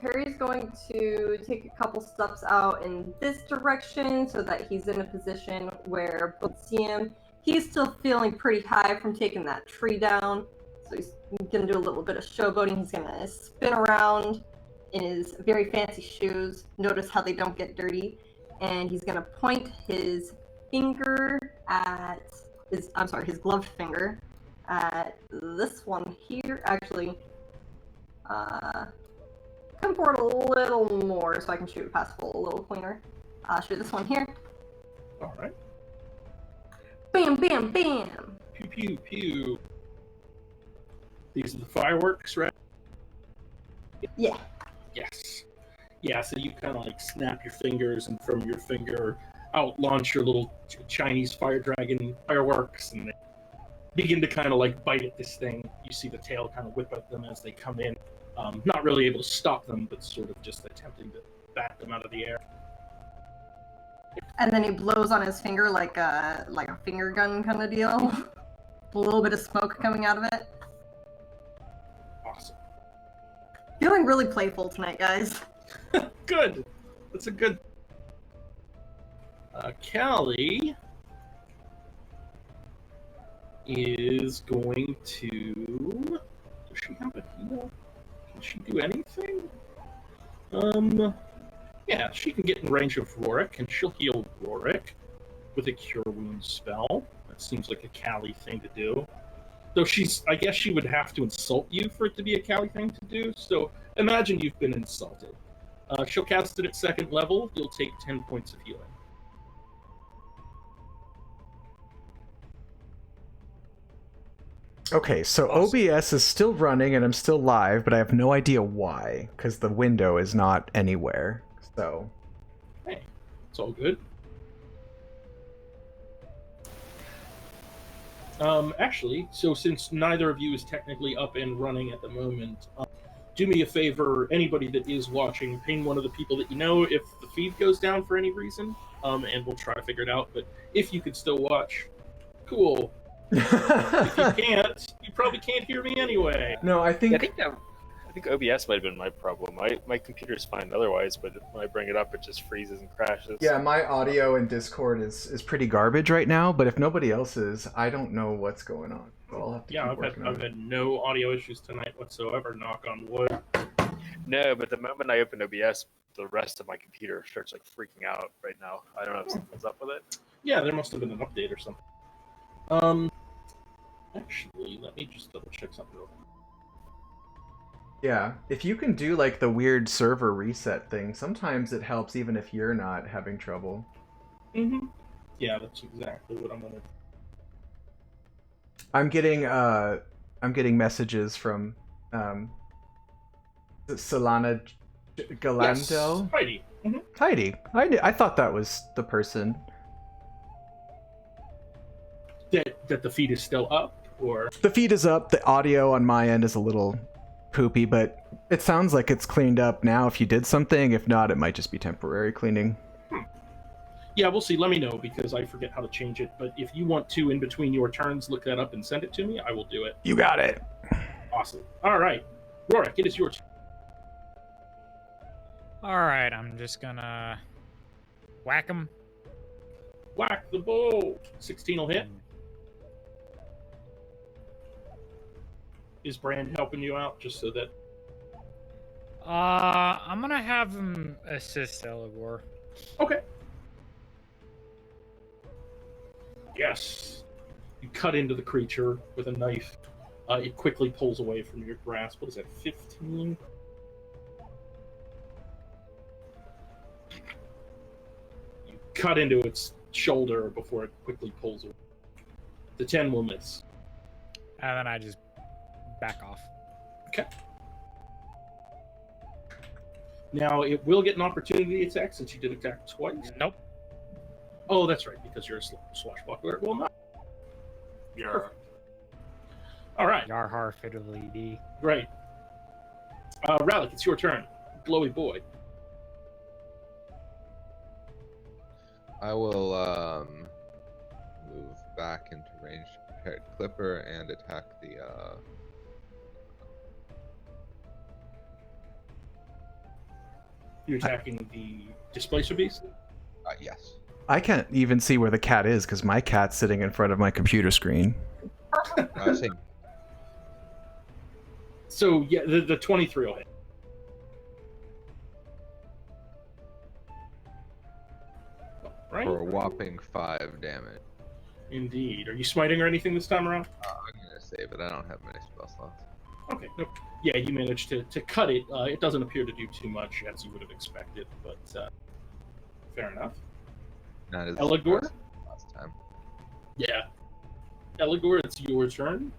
Perry's going to take a couple steps out in this direction so that he's in a position where both see him. He's still feeling pretty high from taking that tree down, so he's gonna do a little bit of showboating. He's gonna spin around in his very fancy shoes. Notice how they don't get dirty, and he's gonna point his finger at his gloved finger at this one here. Actually, come forward a little more so I can shoot it past full a little cleaner. Shoot this one here. All right. Bam, bam, bam. Pew, pew, pew. These are the fireworks, right? Yeah. Yes. Yeah, so you kind of like snap your fingers, and from your finger out launch your little Chinese fire dragon fireworks, and they begin to kind of like bite at this thing. You see the tail kind of whip at them as they come in. Not really able to stop them, but sort of just attempting to bat them out of the air. And then he blows on his finger like a finger gun kind of deal. A little bit of smoke coming out of it. Awesome. Feeling really playful tonight, guys. Good. That's a good. Callie is going to. Does she have a heal? Can she do anything? Yeah, she can get in range of Rorik, and she'll heal Rorik with a Cure Wounds spell. That seems like a Callie thing to do. Though I guess she would have to insult you for it to be a Callie thing to do, so imagine you've been insulted. She'll cast it at 2nd level. You'll take 10 points of healing. Okay, so Awesome. OBS is still running and I'm still live, but I have no idea why, because the window is not anywhere. So, Hey, it's all good. Actually, so since neither of you is technically up and running at the moment, do me a favor, anybody that is watching, ping one of the people that you know if the feed goes down for any reason, and we'll try to figure it out. But if you could still watch, cool. If you can't, you probably can't hear me anyway. no, I think I think OBS might have been my problem. My computer's fine otherwise, but when I bring it up, it just freezes and crashes. yeah, my audio in Discord is pretty garbage right now. But if nobody else is, I don't know what's going on. So I'll have to Yeah, keep I've working on had it. no audio issues tonight whatsoever. Knock on wood. No, but the moment I open OBS, the rest of my computer starts like freaking out right now. I don't know if something's up with it. Yeah, there must have been an update or something. Actually, let me just double check something real quick. Yeah, if you can do like the weird server reset thing, sometimes it helps even if you're not having trouble. Mm-hmm. Yeah, that's exactly what I'm gonna. I'm getting messages from Solana Galando. Yes, Heidi. Mm-hmm. Heidi. I thought that was the person. That the feed is still up, or The feed is up. The audio on my end is a little poopy, but it sounds like it's cleaned up now if you did something. If not, it might just be temporary cleaning. yeah, we'll see. Let me know because I forget how to change it. But if you want to, in between your turns, look that up and send it to me, I will do it. You got it. Awesome. All right, Rorik, it is your turn. All right, I'm just gonna whack him. Whack the bull. 16 will hit. Is Brand helping you out just so that? I'm gonna have him assist Eligor. Okay. Yes. You cut into the creature with a knife. It quickly pulls away from your grasp. What is that, 15? You cut into its shoulder before it quickly pulls away. The 10 will miss. And then I just back off. Okay. Now, it will get an opportunity attack since you did attack twice. Nope. Oh, that's right, because you're a swashbuckler. It will not. You're All right. Yarhar fiddly dee. Great. Ralik, it's your turn. Glowy boy. I will move back into range to prepare Clipper and attack the. You're attacking the displacer beast? Yes. I can't even see where the cat is because my cat's sitting in front of my computer screen. Same. So, yeah, the 23 will hit. Right? For a whopping 5 damage. Indeed. Are you smiting or anything this time around? I'm gonna save it. I don't have many spell slots. Okay. Nope. Yeah, you managed to cut it. It doesn't appear to do too much as you would have expected, but fair enough. Not as Eligor? impressive as last time. Yeah. Eligor, it's your turn.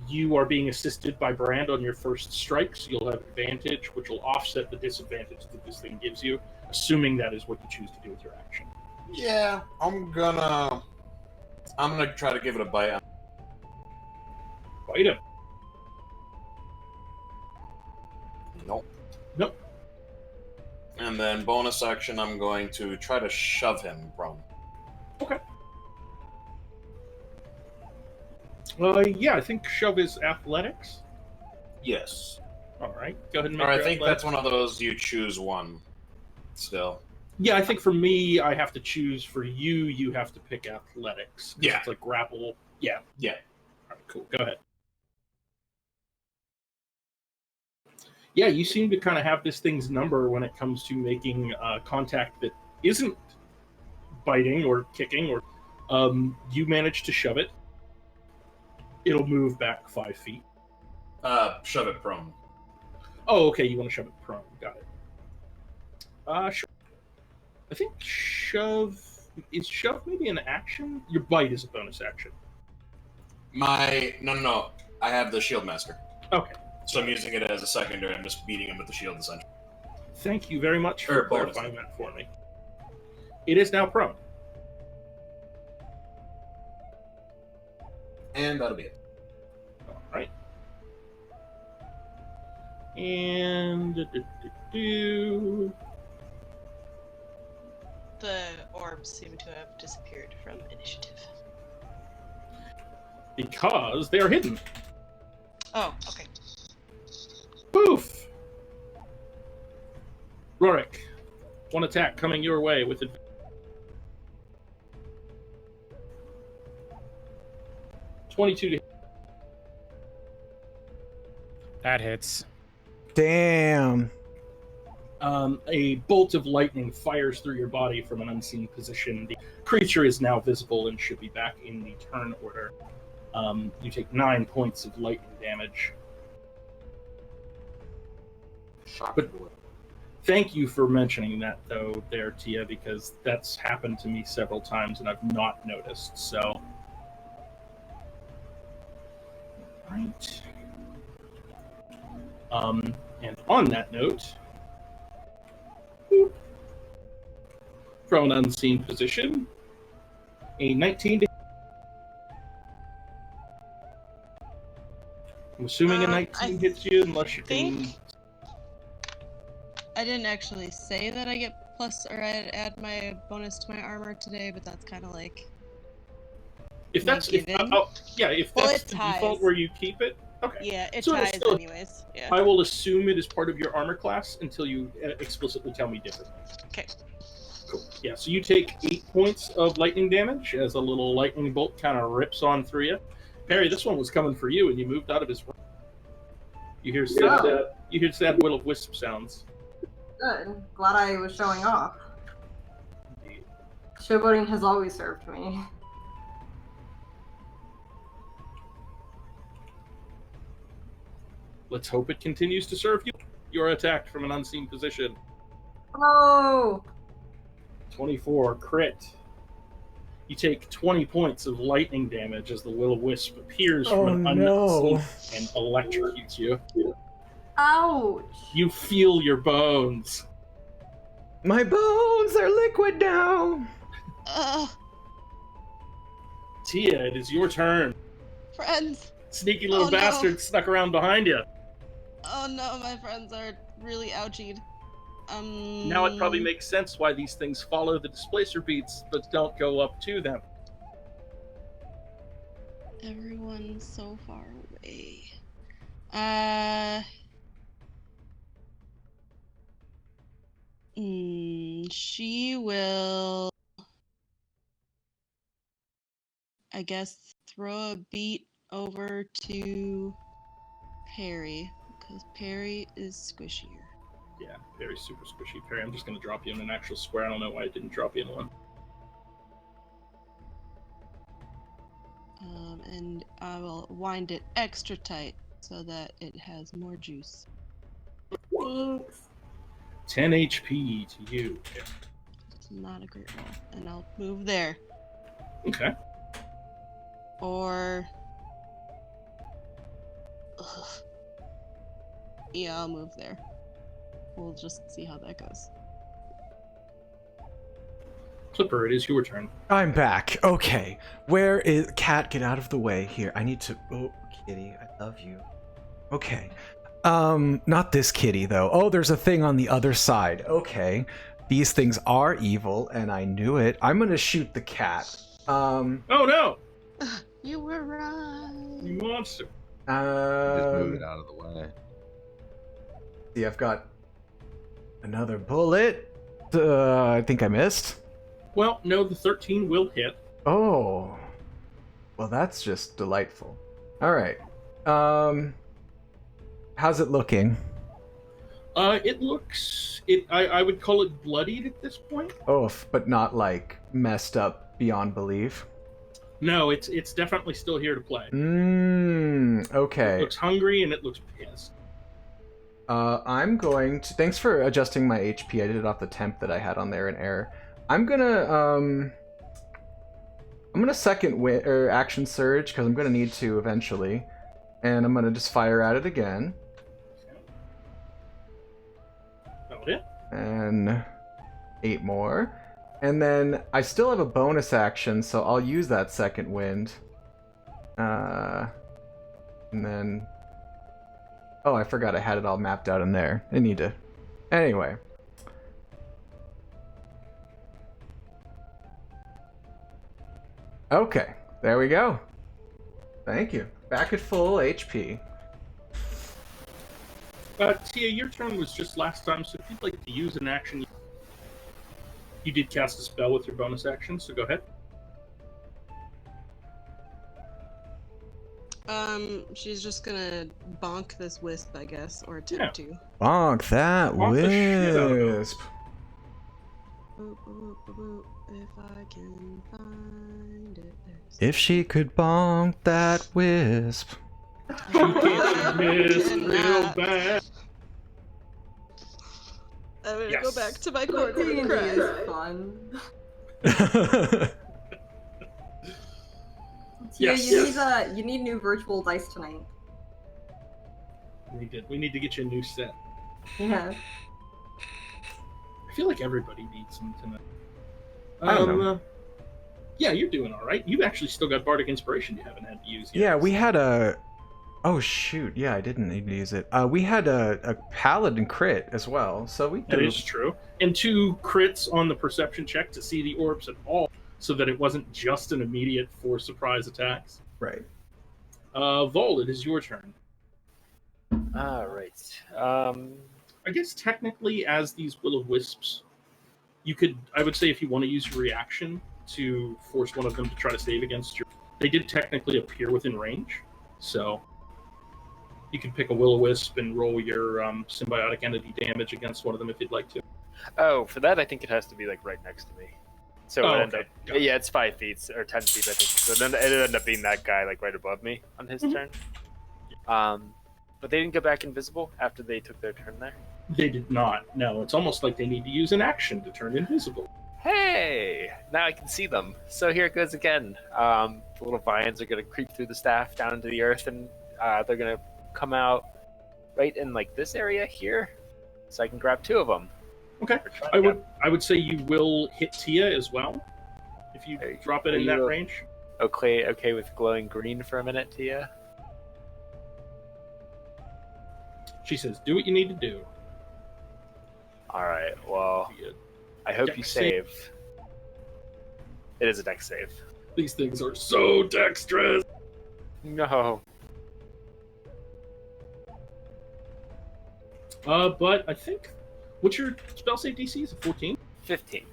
You are being assisted by Brand on your first strikes. You'll have advantage, which will offset the disadvantage that this thing gives you, assuming that is what you choose to do with your action. Yeah, I'm gonna try to give it a bite. Bite him. Nope. Nope. And then bonus action, I'm going to try to shove him prone. Okay. Yeah, I think shove is athletics. Yes. All right, go ahead and make Or I your think athletics. that's one of those you choose one. Still. Yeah, I think for me, I have to choose. For you, you have to pick athletics. 'Cause Yeah. It's like grapple. Yeah. Yeah. All right, cool. Go ahead. Yeah, you seem to kind of have this thing's number when it comes to making contact that isn't biting or kicking, or you manage to shove it. It'll move back 5 feet. Shove it prone. Oh, okay, you want to shove it prone. Got it. Sure. I think shove... Is shove maybe an action? Your bite is a bonus action. No. I have the shield master. Okay. So I'm using it as a secondary. I'm just beating him with the shield, essentially. Thank you very much Or for bonus. clarifying that for me. It is now prone. And that'll be it. All right. And... The orbs seem to have disappeared from initiative. Because they are hidden. Oh, okay. Poof! Rorik, one attack coming your way with advantage. 22 to hit. That hits. Damn. A bolt of lightning fires through your body from an unseen position. The creature is now visible and should be back in the turn order. You take 9 points of lightning damage. But thank you for mentioning that, though, there, Tia, because that's happened to me several times and I've not noticed, so... Right. And on that note... Boop, from an unseen position, a 19 to... I'm assuming a 19 hits you, unless you can... I didn't actually say that I get plus or I add my bonus to my armor today, but that's kind of like If that's given. if Well, that's it the ties. default where you keep it, Okay. Yeah, it So it's ties still- anyways. Yeah. I will assume it is part of your armor class until you explicitly tell me differently. Okay. Cool. Yeah, so you take 8 points of lightning damage as a little lightning bolt kind of rips on through you. Perry, this one was coming for you, and you moved out of his way. You hear sad will-o-wisp sounds. Good. Glad I was showing off. Showboating has always served me. Let's hope it continues to serve you. You're attacked from an unseen position. Oh! 24 crit. You take 20 points of lightning damage as the will-o-wisp appears from an unseen and electrocutes you. Ouch! You feel your bones. My bones are liquid now. Tia, it is your turn. Friends. Sneaky little Oh, no. bastard snuck around behind you. Oh no, my friends are really ouchied. Now it probably makes sense why these things follow the displacer beats, but don't go up to them. Everyone's so far away. She will, I guess, throw a beat over to Perry, because Perry is squishier. Yeah, Perry's super squishy. Perry, I'm just going to drop you in an actual square. I don't know why it didn't drop you in one. And I will wind it extra tight so that it has more juice. Thanks. 10 HP to you. It's not a great roll. And I'll move there. Okay. Or... Ugh. Yeah, I'll move there. We'll just see how that goes. Clipper, it is your turn. I'm back. Okay. Where is Cat? Get out of the way here. I need to. Oh, kitty, I love you. Okay. Not this kitty though. Oh, there's a thing on the other side. Okay. These things are evil, and I knew it. I'm gonna shoot the cat. Oh no! You were right. You monster. Just move it out of the way. See, I've got another bullet. I think I missed. Well, no, the 13 will hit. Oh. Well, that's just delightful. All right. How's it looking? It looks... I would call it bloodied at this point. Oh, but not like messed up beyond belief. No, it's definitely still here to play. Okay. It looks hungry and it looks pissed. I'm going to... Thanks for adjusting my HP. I did it off the temp that I had on there in error. I'm gonna second action surge because I'm gonna need to eventually, and I'm gonna just fire at it again. Got it. And 8 more, and then I still have a bonus action, so I'll use that second wind. And then, oh, I forgot I had it all mapped out in there. I need to. Anyway. Okay, there we go. Thank you. Back at full HP. Tia, your turn was just last time, so if you'd like to use an action, you did cast a spell with your bonus action, so go ahead. She's just gonna bonk this wisp, I guess, or attempt to. Bonk that Bonk the shit out of it. wisp. Boop, boop, boop, boop. If I can find it. If she could bonk that wisp. She can't miss real bad. I'm gonna go Yes. back to my corner and D&D cry. is fun. Yes. You need new virtual dice tonight. We need to get you a new set. Yeah. I feel like everybody needs them tonight. I don't know. Yeah, you're doing all right. You've actually still got Bardic Inspiration you haven't had to use yet. Yeah, we had a... Oh shoot, yeah, I didn't need to use it. We had a Paladin crit as well, so we That do... is true. And 2 crits on the perception check to see the orbs at all, so that it wasn't just an immediate 4 surprise attacks. Right. Vol, it is your turn. All right. I guess technically, as these will-o-wisps, you could. I would say if you want to use your reaction to force one of them to try to save against your, they did technically appear within range, so you can pick a will-o-wisp and roll your symbiotic entity damage against one of them if you'd like to. Oh, for that, I think it has to be like right next to me. So it Oh, would end okay. up, Got it. yeah, it's 5 feet or 10 feet, I think. So then it ended up being that guy like right above me on his turn. But they didn't go back invisible after they took their turn there. They did not. No, it's almost like they need to use an action to turn invisible. Hey, now I can see them. So here it goes again. The little vines are gonna creep through the staff down into the earth, and they're gonna come out right in like this area here, so I can grab 2 of them. Okay. I would say you will hit Tia as well if you drop it in that range. Okay with glowing green for a minute, Tia. She says, "Do what you need to do." All right. Well, I hope you save. It is a dex save. These things are so dexterous. No. But I think, what's your spell save DC? Is it 14? 15.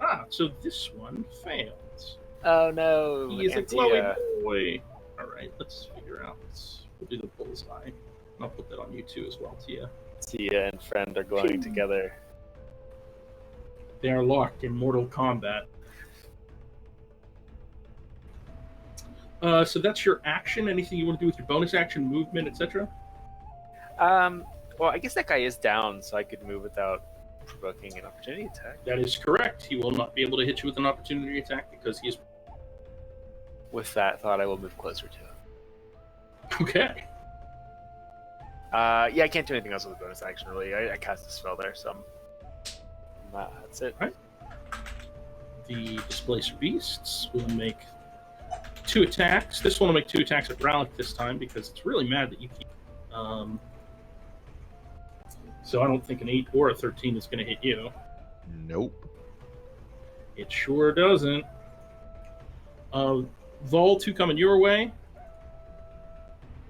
Ah, so this one fails. Oh no. He is a glowing boy. All right, let's figure out. We'll do the bullseye. I'll put that on you too as well, Tia. Tia and friend are glowing together. They are locked in mortal combat. So that's your action. Anything you want to do with your bonus action, movement, etc.? Well, I guess that guy is down, so I could move without provoking an opportunity attack. That is correct. He will not be able to hit you with an opportunity attack because he is. With that thought, I will move closer to him. Okay. Yeah, I can't do anything else with a bonus action, really. I cast a spell there, so that's it. All right. The Displacer Beasts will make 2 attacks. This one will make 2 attacks at Rallic this time because it's really mad that you keep. So I don't think an 8 or a 13 is going to hit you. Nope. It sure doesn't. Vol, 2 coming your way.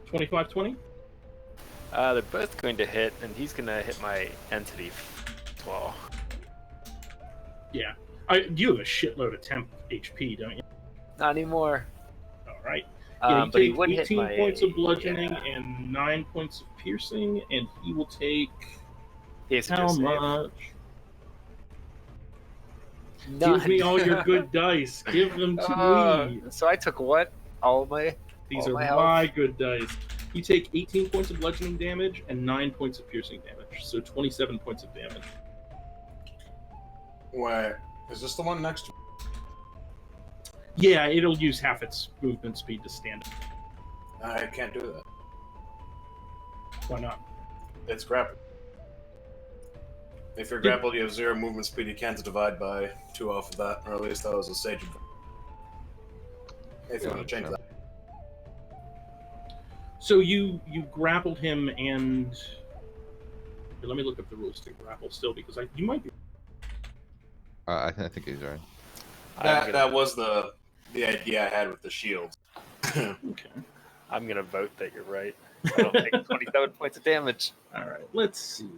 25-20. They're both going to hit, and he's going to hit my entity as well. Yeah. You have a shitload of temp HP, don't you? Not anymore. All right. Yeah, But he take would 18 hit my, points of bludgeoning and 9 points of piercing, and he will take how much? None. Give me all your good dice. Give them to me. So I took what? All of my. These all are my my health? good dice. You take 18 points of bludgeoning damage and 9 points of piercing damage, so 27 points of damage. Wait, is this the one next to me? Yeah, it'll use half its movement speed to stand up. I can't do that. Why not? It's grappled. If you're grappled, you have 0 movement speed. You can't divide by 2 off of that, or at least that was a sage advice. If you want to change that. So you grappled him, and here, let me look up the rules to grapple still, because you might be. I think he's right. That was the idea I had with the shield. Okay. I'm gonna vote that you're right. I don't take 27 points of damage. All right. Let's see.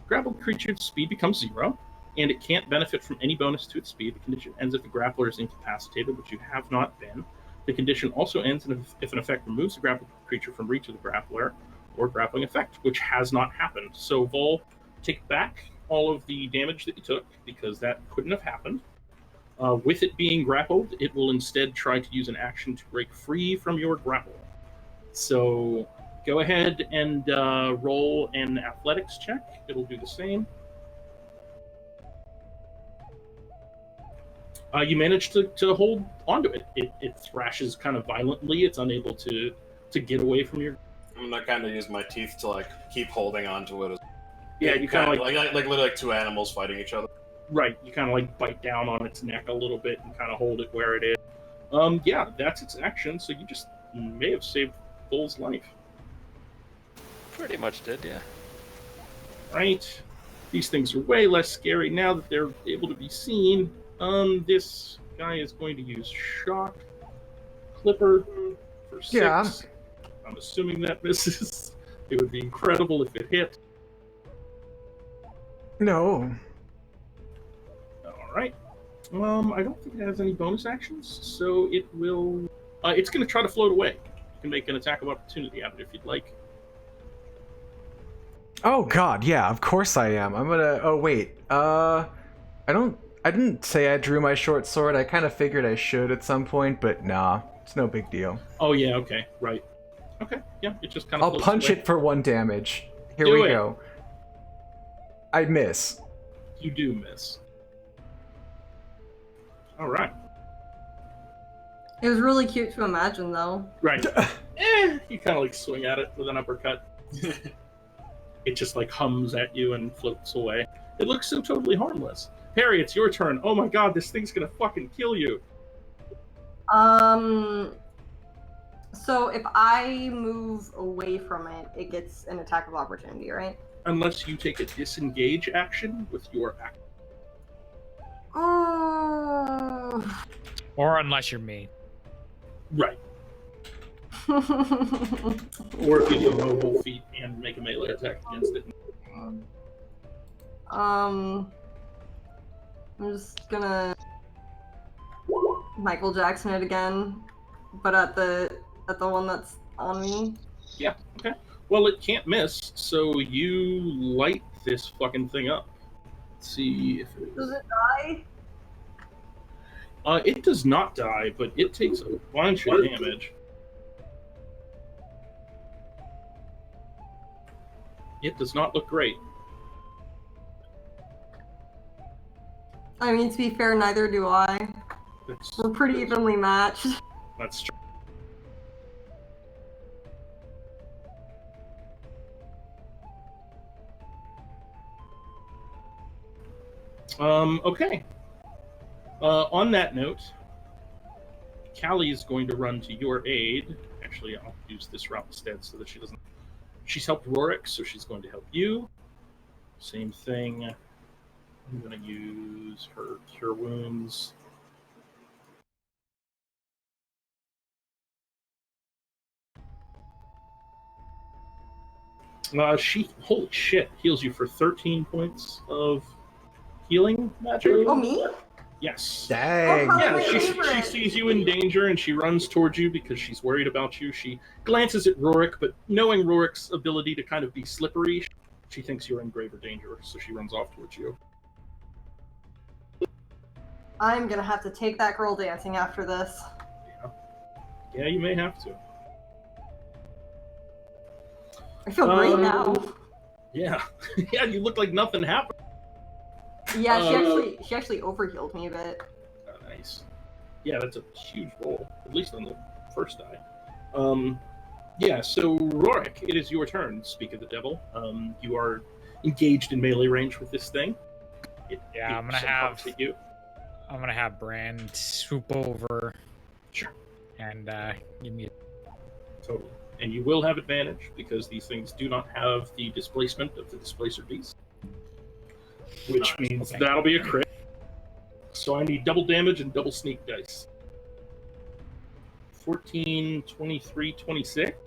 Grappled creature's speed becomes 0, and it can't benefit from any bonus to its speed. The condition ends if the grappler is incapacitated, which you have not been. The condition also ends if an effect removes the grappled creature from reach of the grappler or grappling effect, which has not happened. So, Vol, take back all of the damage that you took, because that couldn't have happened. With it being grappled, it will instead try to use an action to break free from your grapple. So, go ahead and roll an athletics check. It'll do the same. You manage to hold onto it. It thrashes kind of violently. It's unable to get away from your. I'm gonna kind of use my teeth to like keep holding onto it. Yeah, you kind of like literally like 2 animals fighting each other. Right, you kind of like bite down on its neck a little bit and kind of hold it where it is. Yeah, that's its action. So you just may have saved Bull's life. Pretty much did, yeah. Right. These things are way less scary now that they're able to be seen. This guy is going to use Shock Clipper for 6. Yeah. I'm assuming that misses. It would be incredible if it hit. No. All right. I don't think it has any bonus actions, so it will. It's going to try to float away. You can make an attack of opportunity at it if you'd like. Oh God, yeah, of course I am. I'm gonna. Oh wait. I didn't say I drew my short sword. I kind of figured I should at some point, but nah, it's no big deal. Oh yeah. Okay. Right. Okay. Yeah. It just kind of. I'll punch it for 1 damage. Here Do we it. go. I miss. You do miss. All right. It was really cute to imagine, though. Right. You kind of like swing at it with an uppercut. It just like hums at you and floats away. It looks so totally harmless. Harry, it's your turn. Oh my god, this thing's gonna fucking kill you. So if I move away from it, it gets an attack of opportunity, right? Unless you take a disengage action with your action. Oh. Or unless you're me. Right. Or if you do a mobile feat and make a melee attack against it. I'm just gonna Michael Jackson it again, but at the one that's on me. Yeah, okay. Well, it can't miss, so you light this fucking thing up. Let's see if it... Does it die? It does not die, but it takes a bunch of damage. It does not look great. I mean, to be fair, neither do I. We're pretty evenly matched. That's true. Okay. On that note, Callie is going to run to your aid. Actually, I'll use this route instead so that she doesn't... She's helped Rorik, so she's going to help you. Same thing. I'm going to use her Cure Wounds. She, holy shit, heals you for 13 points of healing magic. Oh, me? Yes. Dang. Oh, Yeah, my she favorite. sees you in danger and she runs towards you because she's worried about you. She glances at Rorik, but knowing Rorik's ability to kind of be slippery, she thinks you're in graver danger, so she runs off towards you. I'm gonna have to take that girl dancing after this. Yeah, you may have to. I feel great now. Yeah. Yeah, you look like nothing happened. Yeah, she actually overhealed me a bit. Oh, nice. Yeah, that's a huge roll, at least on the first die. Yeah, so Rorik, it is your turn, speak of the devil. You are engaged in melee range with this thing. I'm gonna have Brand swoop over. Sure. And give me Totally. And you will have advantage because these things do not have the displacement of the displacer beast. Which means that'll be a crit. So I need double damage and double sneak dice. 14, 23, 26.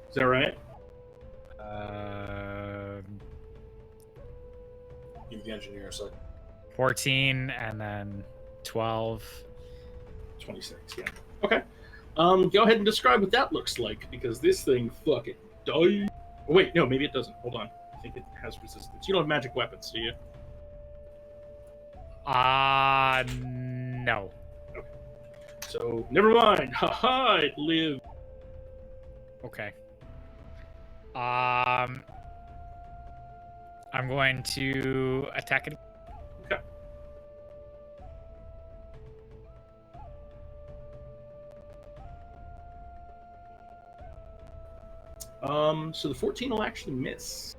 Is that right? You're the engineer, so 14 and then 12. 26, yeah. Okay. Go ahead and describe what that looks like, because this thing fucking died. Oh, wait, no, maybe it doesn't. Hold on. I think it has resistance. You don't have magic weapons, do you? No. Okay. So, never mind. Haha, it lived. Okay. I'm going to attack it. Okay. So the 14 will actually miss.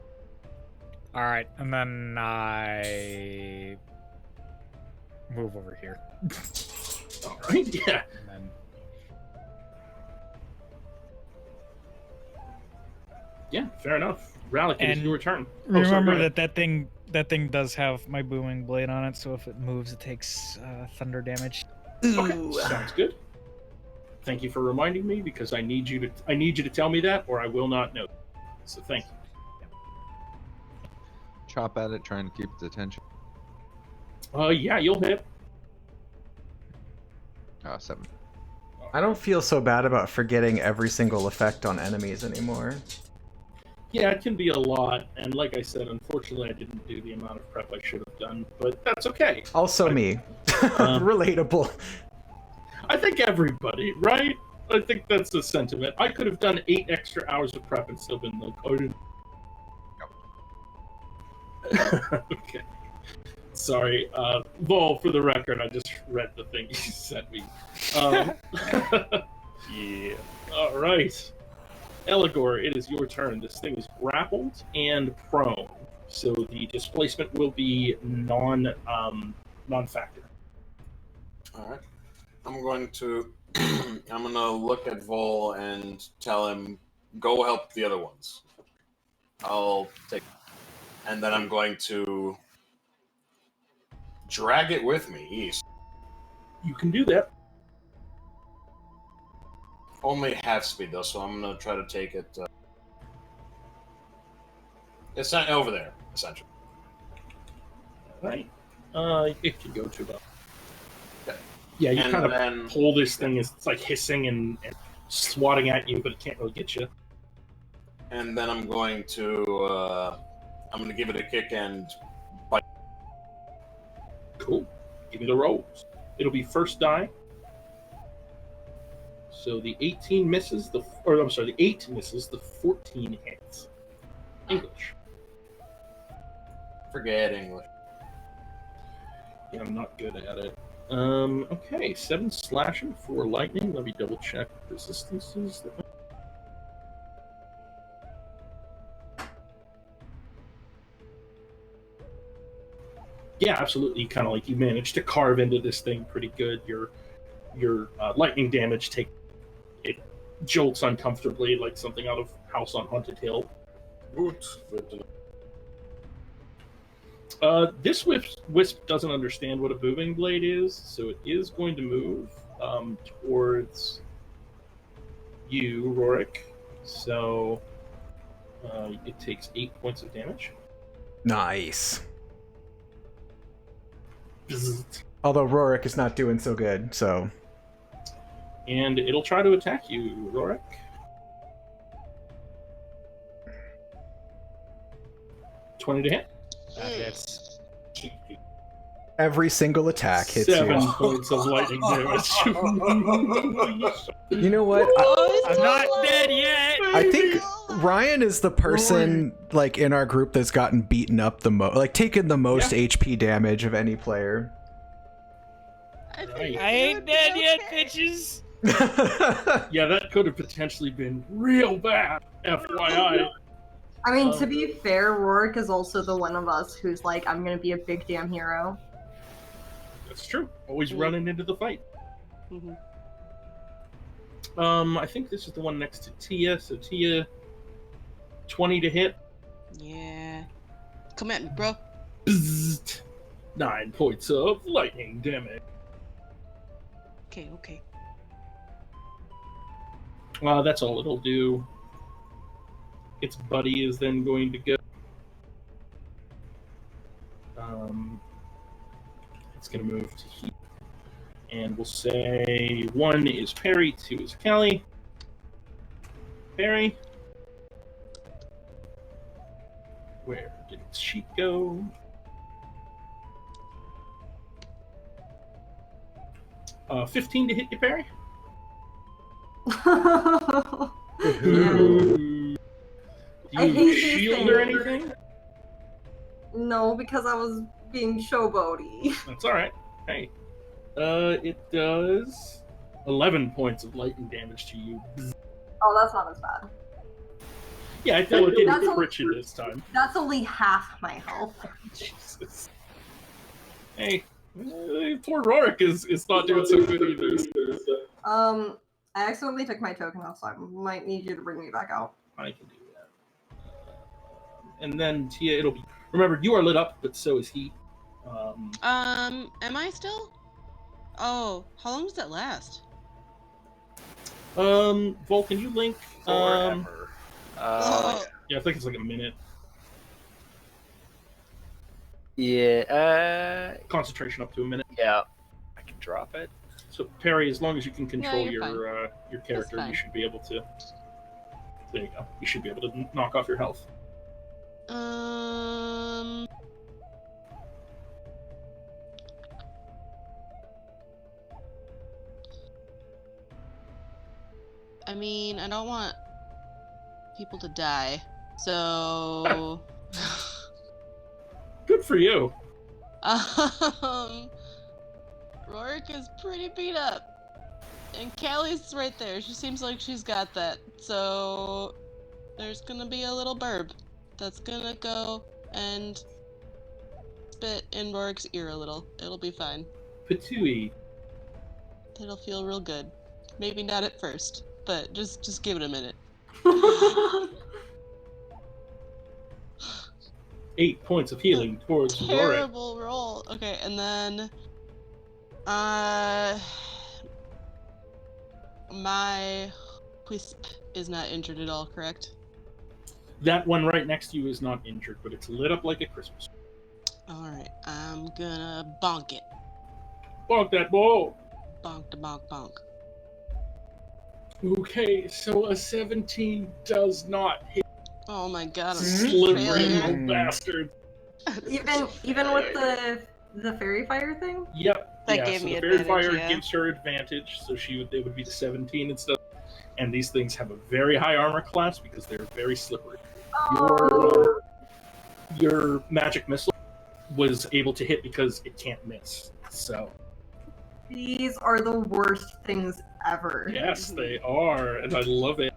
All right, and then I move over here. All right, yeah. And then... Yeah, fair enough. Ralik, it is And your turn. Remember that thing does have my booming blade on it, so if it moves, it takes thunder damage. Okay, sounds good. Thank you for reminding me, because I need you to tell me that, or I will not know. So thank you. Chop at it, trying to keep its attention. Yeah, you'll hit. 7. I don't feel so bad about forgetting every single effect on enemies anymore. Yeah, it can be a lot, and like I said, unfortunately, I didn't do the amount of prep I should have done, but that's okay. Also me. Relatable. I think everybody, right? I think that's the sentiment. I could have done 8 extra hours of prep and still been like, oh, I didn't. Okay. Sorry, Vol, for the record, I just read the thing you sent me. Yeah. All right. Eligor, it is your turn. This thing is grappled and prone, so the displacement will be non-factor. All right. I'm going to look at Vol and tell him, go help the other ones. I'll take, and then I'm going to drag it with me east. You can do that. Only half speed though, so I'm gonna try to take it. It's not over there, essentially. All right. It can go to about. Yeah, you And kind of then- pull this thing. It's like hissing and swatting at you, but it can't really get you. And then I'm going to give it a kick and bite. Cool. Give me the rolls. It'll be first die. So the 18 misses. The 8 misses. The 14 hits. English. Forget English. Yeah, I'm not good at it. Okay, 7 slashing for lightning. Let me double check resistances. Yeah, absolutely. Kind of like you managed to carve into this thing pretty good. Your lightning damage it jolts uncomfortably like something out of House on Haunted Hill. Good. This wisp doesn't understand what a booming blade is, so it is going to move towards you, Rorik. So it takes 8 points of damage. Nice. Bzzzt. Although Rorik is not doing so good, so... And it'll try to attack you, Rorik. $20 to hit. That's Every single attack hits 7 you. points of lightning damage. You know what? I'm not dead yet. I think Ryan is the person like in our group that's gotten beaten up the most, like taken the most HP damage of any player. I Right. I ain't dead yet, bitches. Yeah, that could have potentially been real bad. FYI. I mean, to be fair, Rorik is also the one of us who's like, I'm gonna be a big damn hero. That's true. Always running into the fight. Mhm. I think this is the one next to Tia. So Tia, 20 to hit. Yeah. Come at me, bro. Bzzzt. 9 points of lightning damage. Okay. That's all it'll do. Its buddy is then going to go. It's going to move to here. And we'll say 1 is Perry, 2 is Kelly. Perry. Where did its sheet go? Uh, 15 to hit you, Perry. Do I hate you these shield or things. anything? No, because I was being showboaty. That's all right. Hey, it does 11 points of lightning damage to you. Oh, that's not as bad. Yeah, I feel it didn't That's crit you this time. That's only half my health. Jesus. Hey, poor Rorik is not doing so good either. I accidentally took my token off, so I might need you to bring me back out. I can do that. And then Tia, it'll be. Remember, you are lit up, but so is he. Am I still? Oh, how long does that last? Vol, can you link? Forever. Yeah, I think it's like a minute. Yeah. Concentration up to a minute. Yeah. I can drop it. So Perry, as long as you can control you're your character, you fine. should be able to. There you go. You should be able to knock off your health. I mean, I don't want people to die, so. Good for you. Rorik is pretty beat up. And Callie's right there. She seems like she's got that. So there's gonna be a little burb that's gonna go and spit in Rorik's ear a little. It'll be fine. Patooey. It'll feel real good. Maybe not at first, but just give it a minute. 8 points of healing towards Rorik. Terrible roll. Okay, and then my wisp is not injured at all, correct? That one right next to you is not injured, but it's lit up like a Christmas. Alright, I'm gonna bonk it. Bonk that ball! Bonk to bonk bonk. Okay, so a 17 does not hit. Oh my god, I'm Slippery failure. little bastard. Even with the fairy fire thing? Yep. That yeah, gave so me the fairy advantage, fire yeah. gives her advantage, so it would be the 17 and stuff. And these things have a very high armor class because they're very slippery. Your magic missile was able to hit because it can't miss. So These are the worst things ever. yes, they are, and I love it.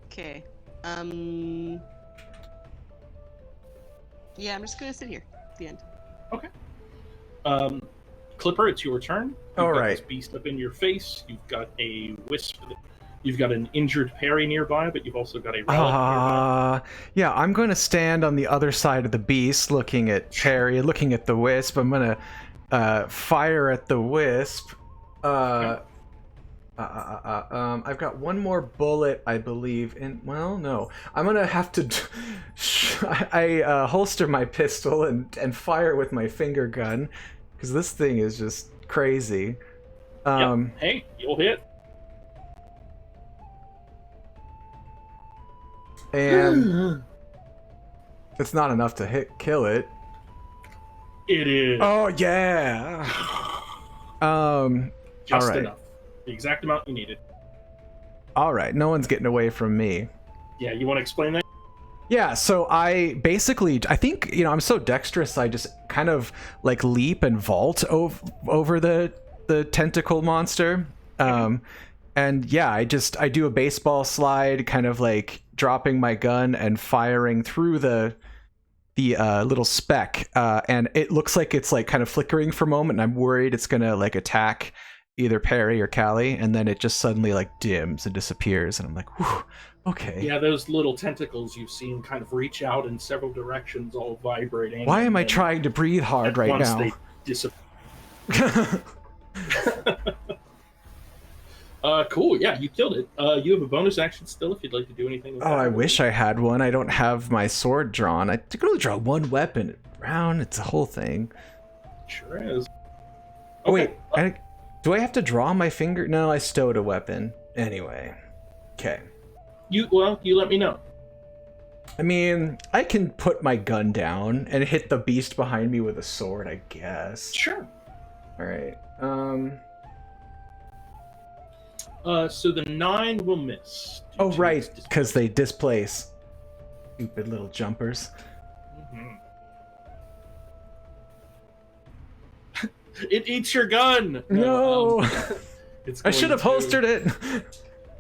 Okay. Yeah, I'm just gonna sit here at the end. Clipper, it's your turn. You've All got right. this beast up in your face. You've got a wisp. You've got an injured Perry nearby, but you've also got a relic nearby. Yeah, I'm going to stand on the other side of the beast, looking at Perry, looking at the wisp. I'm going to fire at the wisp. I've got one more bullet, I believe. Well, no, I'm gonna have to. I holster my pistol and fire with my finger gun because this thing is just crazy. Yep. Hey, you'll hit. And it's not enough to kill it. It is. Oh yeah. Just all right. enough. The exact amount you needed. All right, no one's getting away from me. Yeah, you want to explain that? Yeah, so I think, I'm so dexterous, I just kind of like leap and vault over the tentacle monster. And yeah, I do a baseball slide, kind of like dropping my gun and firing through the little speck. And it looks like it's like kind of flickering for a moment, and I'm worried it's gonna like attack either Perry or Callie, and then it just suddenly like dims and disappears, and I'm like, whew, okay. Yeah, those little tentacles you've seen kind of reach out in several directions, all vibrating. Why am I trying to breathe hard right now? They disappear. Cool. Yeah, you killed it. You have a bonus action still if you'd like to do anything with that. I wish I had one. I don't have my sword drawn. I can only draw one weapon round. It's a whole thing. Sure is. Oh wait, do I have to draw my finger? No, I stowed a weapon. Anyway, okay. You let me know. I mean, I can put my gun down and hit the beast behind me with a sword, I guess. Sure. All right. So the 9 will miss. Oh right, because they displace. Stupid little jumpers. Mm-hmm. It eats your gun. No. I should have holstered it.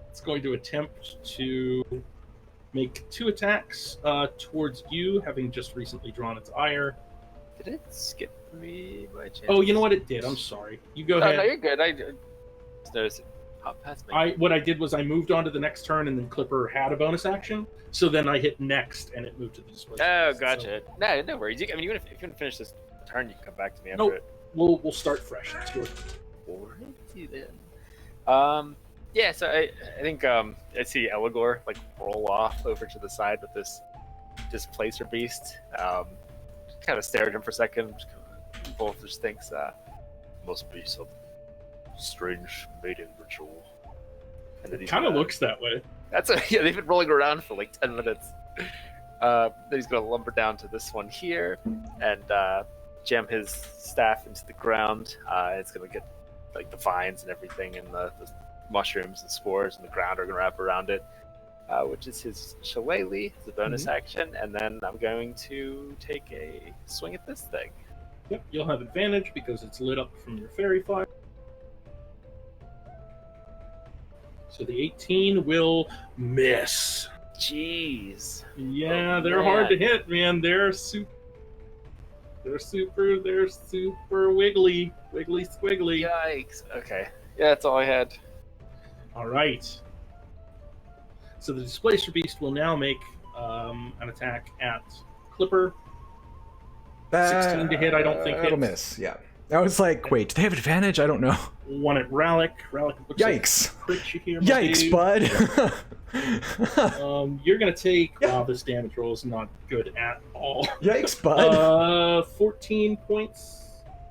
It's going to attempt to make 2 attacks towards you, having just recently drawn its ire. Did it skip me by chance? Oh, you know what? It did. I'm sorry. You go ahead. No, you're good. I just noticed it hop past me. What I did was I moved on to the next turn, and then Clipper had a bonus action. So then I hit next, and it moved to the display. Oh, space. gotcha. So, No worries. If you want to finish this turn, you can come back to me after Nope. it. We'll start fresh. It's yours. Alrighty then. Yeah, so I think I see Eligor like roll off over to the side with this displacer beast. Kind of stare at him for a second. Both just thinks, must be some strange mating ritual. And then he's Kind of gonna- looks that way. Yeah, they've been rolling around for like 10 minutes. Then he's gonna lumber down to this one here and jam his staff into the ground. It's gonna get like the vines and everything, and the mushrooms and spores and the ground are gonna wrap around it, which is his shillelagh as a bonus action. And then I'm going to take a swing at this thing. Yep, you'll have advantage because it's lit up from your fairy fire. So the 18 will miss. Jeez. Yeah, Oh, they're hard to man. hit, man. They're super wiggly squiggly. Yikes. Okay. Yeah, that's all I had. All right. So the displacer beast will now make an attack at Clipper. 16 to hit, I don't think It'll hits. miss. Yeah. I was like, wait, do they have advantage? I don't know. One at Rallick. Rallick looks Yikes. like crit you here, my Yikes, dude. bud. You're gonna take. Yeah. Wow, this damage roll is not good at all. Yikes, bud. 14 points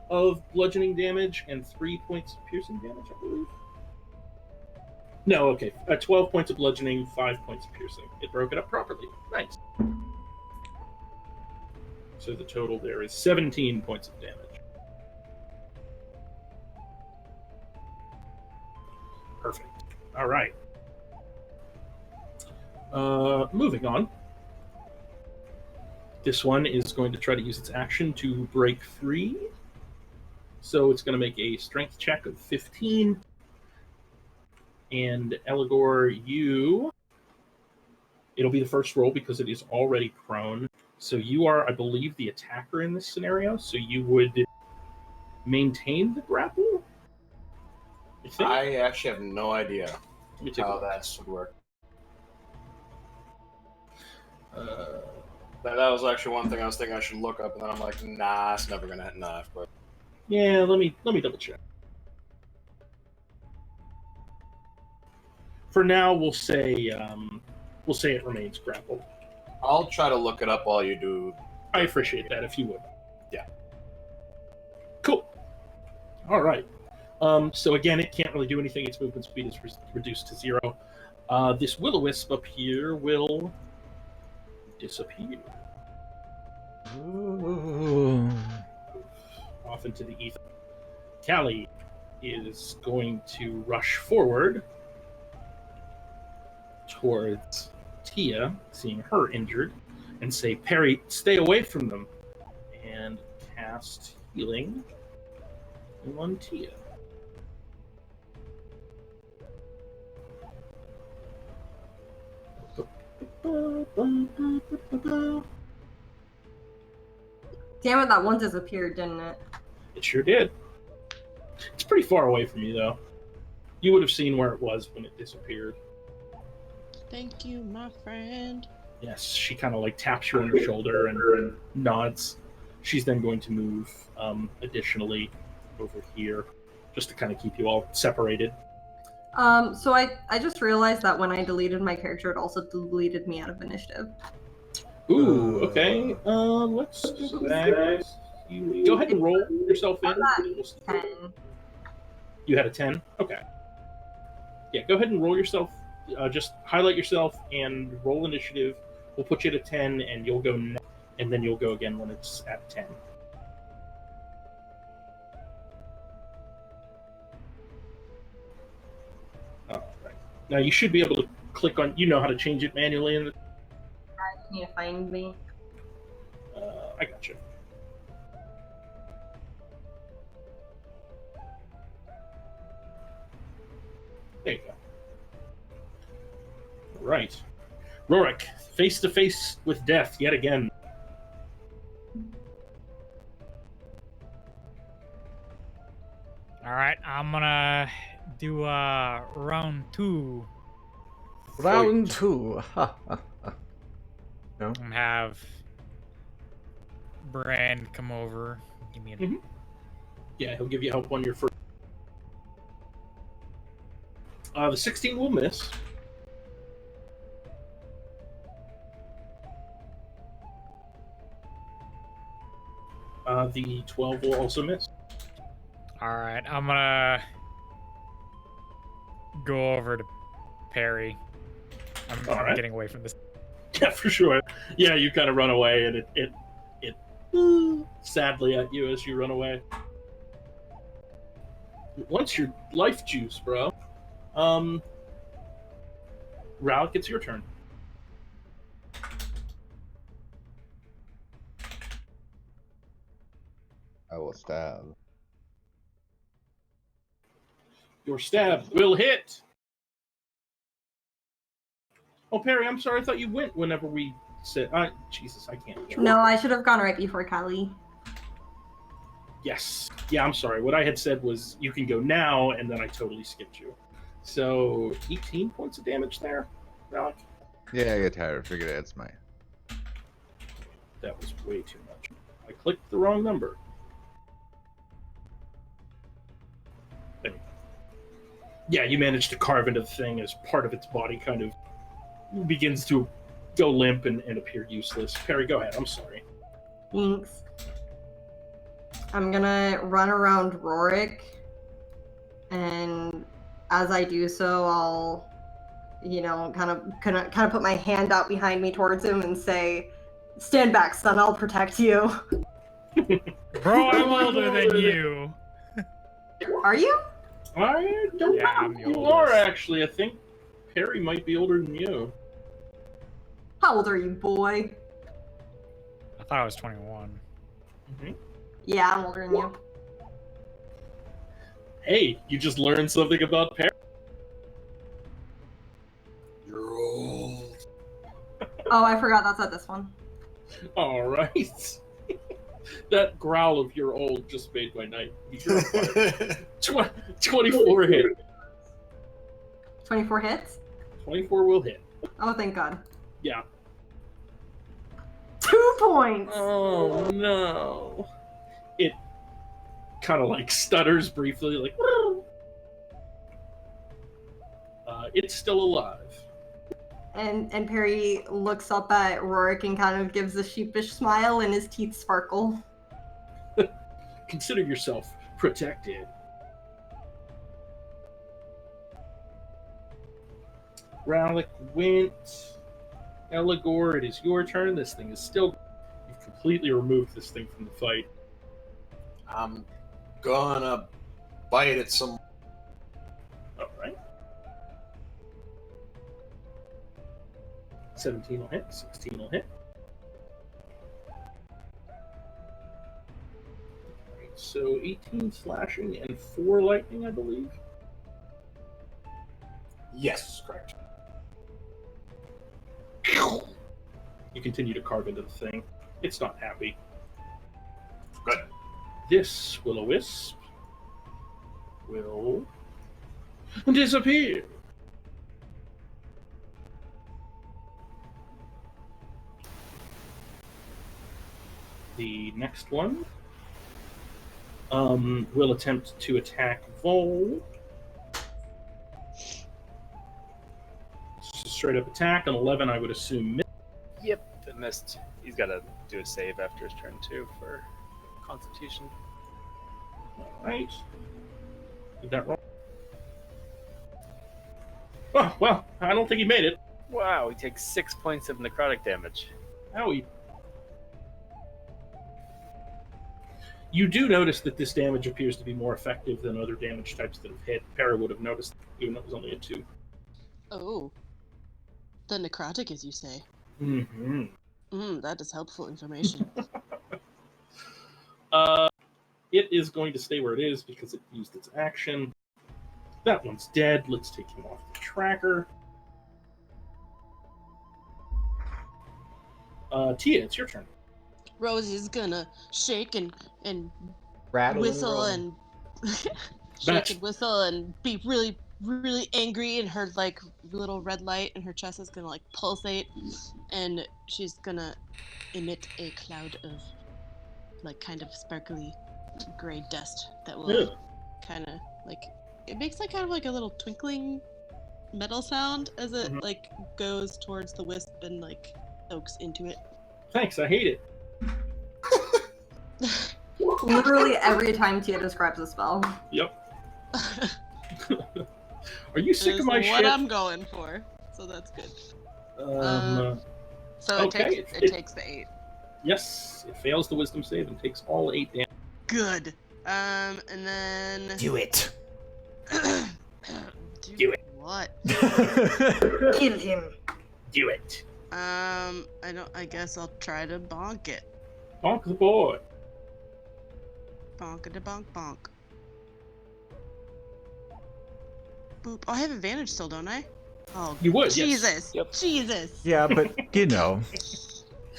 of bludgeoning damage and 3 points of piercing damage, I believe. No, okay. 12 points of bludgeoning, 5 points of piercing. It broke it up properly. Nice. So the total there is 17 points of damage. Perfect. All right. Moving on. This one is going to try to use its action to break free. So it's going to make a strength check of 15. And Eligor, it'll be the first roll because it is already prone. So you are, I believe, the attacker in this scenario. So you would maintain the grapple? I think. I actually have no idea Let me take a how look. that would work. Uh, That was actually one thing I was thinking I should look up, and then I'm like, nah, it's never gonna. Nah, but yeah, let me double check. For now, we'll say it remains grappled. I'll try to look it up while you do. I appreciate that if you would. Yeah. Cool. All right. So again, it can't really do anything. Its movement speed is reduced to 0. This will-o-wisp up here will disappear Ooh. off into the ether. Callie is going to rush forward towards Tia, seeing her injured, and say, "Perry, stay away from them," and cast healing on Tia. Damn it, that one disappeared, didn't it? It sure did. It's pretty far away from you, though. You would have seen where it was when it disappeared. Thank you, my friend. Yes, she kind of like taps you on your shoulder and nods. She's then going to move additionally over here, just to kind of keep you all separated. So I just realized that when I deleted my character, it also deleted me out of initiative. Ooh, okay. Let's go back. Go ahead and roll yourself in. We'll see. 10. You had a 10? Okay. Yeah, go ahead and roll yourself. Just highlight yourself and roll initiative. We'll put you at a 10, and you'll go next, and then you'll go again when it's at 10. All right. Now you should be able to click on. You know how to change it manually in the. You need to find me. I got you. There you go. All right. Rorik, face to face with death yet again. All right, I'm gonna do round 2. Round 2. Ha, ha, ha. No? And have Brand come over. Give me a Yeah, he'll give you help on your first. The 16 will miss. The 12 will also miss. All right, I'm gonna go over to Perry. I'm All right. getting away from this. Yeah, for sure. Yeah, you kind of run away, and it sadly at you as you run away. Once your life juice, bro. Ralph, it's your turn. I will stab. Your stab will hit. Oh, Perry, I'm sorry. I thought you went whenever we said. Jesus, I can't. No, I should have gone right before Callie. Yes. Yeah, I'm sorry. What I had said was you can go now, and then I totally skipped you. So 18 points of damage there, Ralph. Yeah, I get tired. I figured it's my. That was way too much. I clicked the wrong number. There we go. Yeah, you managed to carve into the thing as part of its body kind of begins to go limp and appear useless. Perry, go ahead. I'm sorry. Thanks. I'm gonna run around Rorik, and as I do so, I'll, kind of put my hand out behind me towards him and say, "Stand back, son. I'll protect you." Bro, I'm older than you. Are you? I don't Yeah, know. I'm the You oldest. are actually. I think Perry might be older than you. How old are you, boy? I thought I was 21. Mm-hmm. Yeah, I'm older than you. Hey, you just learned something about Perry. You're old. Oh, I forgot that's at this one. All right. That growl of "you're old" just made my night. You're on fire. 24 hit. 24 hits? 24 will hit. Oh, thank God. Yeah. 2 points! Oh no. It kind of like stutters briefly, like. It's still alive. And Perry looks up at Rorik and kind of gives a sheepish smile, and his teeth sparkle. Consider yourself protected. Ralik went. Eligor, it is your turn. This thing is still. You've completely removed this thing from the fight. I'm gonna bite at some. All right. 17 will hit. 16 will hit. Alright, so 18 slashing and 4 lightning, I believe. Yes, correct. You continue to carve into the thing. It's not happy. Good. This will-o-wisp will disappear. The next one will attempt to attack Vol. Just a straight up attack. An 11, I would assume. Yep, it missed. He's got to do a save after his turn too for Constitution. Alright. Did that wrong? Oh, well, I don't think he made it. Wow, he takes 6 points of necrotic damage. Owie. You do notice that this damage appears to be more effective than other damage types that have hit. Para would have noticed, even though it was only a 2. Oh. The necrotic, as you say. Mm-hmm. That is helpful information. It is going to stay where it is because it used its action. That one's dead. Let's take him off the tracker. Tia, it's your turn. Rosie's gonna shake and Rattle whistle and and shake and whistle and be really, really angry, and her like little red light in her chest is gonna like pulsate, and she's gonna emit a cloud of like kind of sparkly gray dust that will kind of like, it makes like kind of like a little twinkling metal sound as it Mhm. like goes towards the wisp and like soaks into it. Thanks, I hate it. Literally every time Tia describes a spell. Yep. Are you sick Is of my what shit? I'm going for, so that's good. So okay, it takes the 8. Yes, it fails the wisdom save and takes all 8 damage. Good. And then Do it. Do it. What? Kill him. Do it. I guess I'll try to bonk it. Bonk the board. Bonk-a-da bonk bonk. Boop. Oh, I have advantage still, don't I? Oh, You would, yes. Jesus. Yep. Jesus. Yeah, but you know,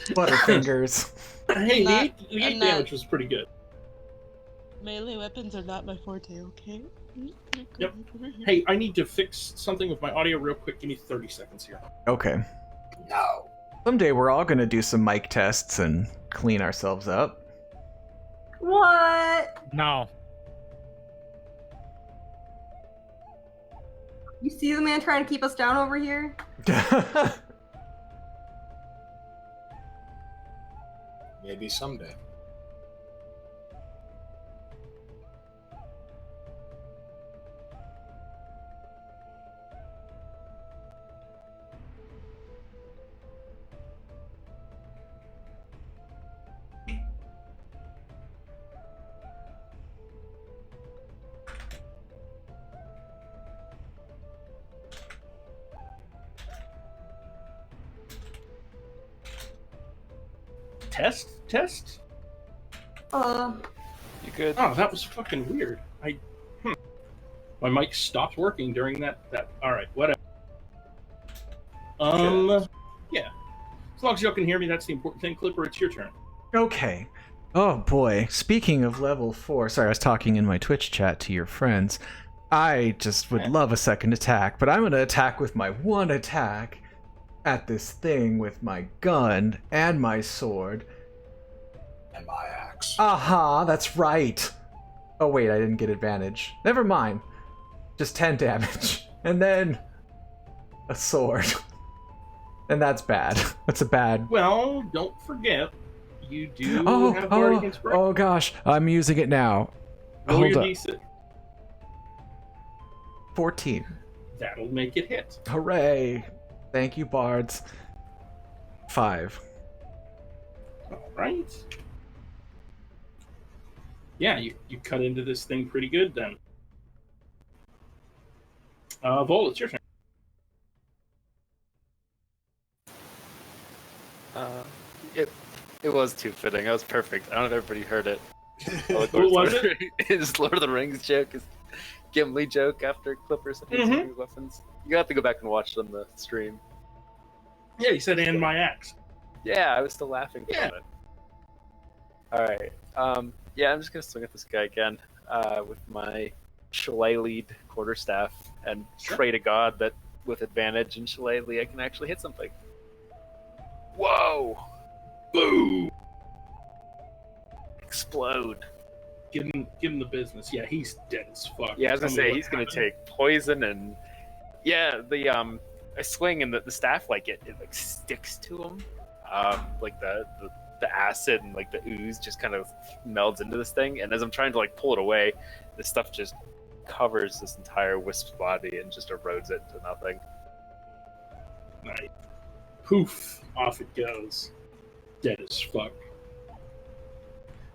Butterfingers. Hey, Not- the 8 I'm not- damage was pretty good. Melee weapons are not my forte, okay? Yep. Hey, I need to fix something with my audio real quick. Give me 30 seconds here. Okay. No. Someday we're all gonna do some mic tests and clean ourselves up. What? No. You see the man trying to keep us down over here? Maybe someday. Test? You good? Oh, that was fucking weird. My mic stopped working during that. Alright, whatever. Yeah. As long as y'all can hear me, that's the important thing. Clipper, it's your turn. Okay. Oh boy. Speaking of level 4, sorry, I was talking in my Twitch chat to your friends. I just would love a second attack, but I'm gonna attack with my one attack at this thing with my gun and my sword. And my axe. Aha, that's right. Oh wait, I didn't get advantage. Never mind. Just 10 damage. And then a sword. And that's bad. That's a bad. Well, don't forget, you do have Bardic Inspiration. Oh gosh, I'm using it now. Roll Hold your up. D6. 14. That'll make it hit. Hooray. Thank you, bards. 5. Alright. Yeah, you cut into this thing pretty good then. Vol, it's your turn. It was too fitting. That was perfect. I don't know if everybody heard it. What was it? His Lord of the Rings joke, his Gimli joke after Clippers and his new weapons. You have to go back and watch it on the stream. Yeah, you said and my axe. Yeah, I was still laughing Yeah. from it. Alright. Yeah, I'm just gonna swing at this guy again with my Shillelagh quarterstaff and pray to God that with advantage in Shillelagh I can actually hit something. Whoa! Boom! Explode. Give him the business. Yeah, he's dead as fuck. Yeah, I was gonna Tell me say what he's gonna happened. take poison and I swing and the staff like it like sticks to him. Like the acid and like the ooze just kind of melds into this thing, and as I'm trying to like pull it away, this stuff just covers this entire wisp's body and just erodes it to nothing. Nice. Poof! Off it goes. Dead as fuck.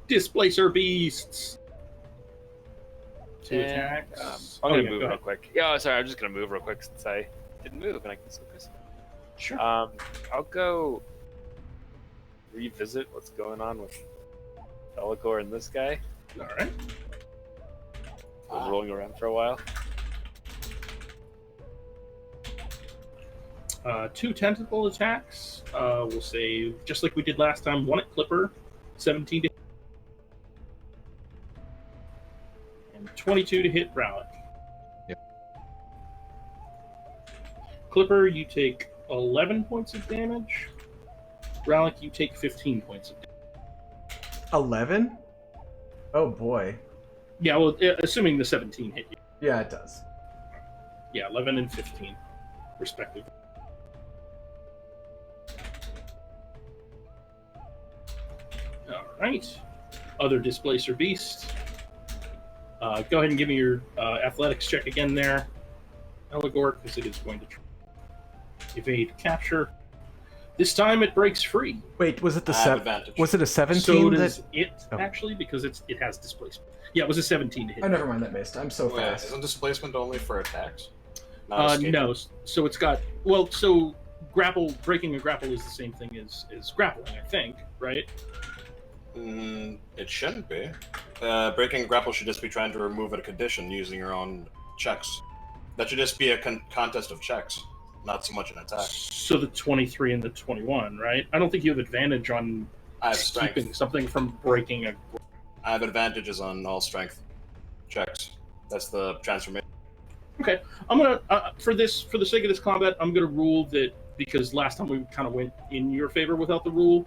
Displacer beasts. 2 And, attacks. I'm gonna yeah, move go real ahead. quick. Yeah, sorry, I'm just gonna move real quick since I didn't move and I can still focus. Sure. I'll go revisit what's going on with Beligor and this guy. All right. I was rolling around for a while. 2 tentacle attacks. We'll say, just like we did last time, 1 at Clipper, 17 to hit, and 22 to hit Brownick. Yep. Clipper, you take 11 points of damage. Brownick, you take 15 points of damage. 11? Oh boy. Yeah, well, assuming the 17 hit you. Yeah, it does. Yeah, 11 and 15. respectively. All right. Other displacer beast. Go ahead and give me your athletics check again there, Eligor, because it is going to evade capture. This time it breaks free. Wait, was it the I have 7? advantage. Was it a 17? So does it, Oh. actually, because it has displacement. Yeah, it was a 17 to hit. Oh, never mind, that missed. I'm so Wait, fast. isn't displacement only for attacks? Not escaping? No, so it's got breaking a grapple is the same thing as grappling, I think, right? It shouldn't be. Breaking grapple should just be trying to remove a condition using your own checks. That should just be a contest of checks, not so much an attack. So the 23 and the 21, right? I don't think you have advantage on I have strength. keeping something from breaking a. I have advantages on all strength checks. That's the transformation. Okay, I'm gonna for the sake of this combat, I'm gonna rule that because last time we kind of went in your favor without the rule.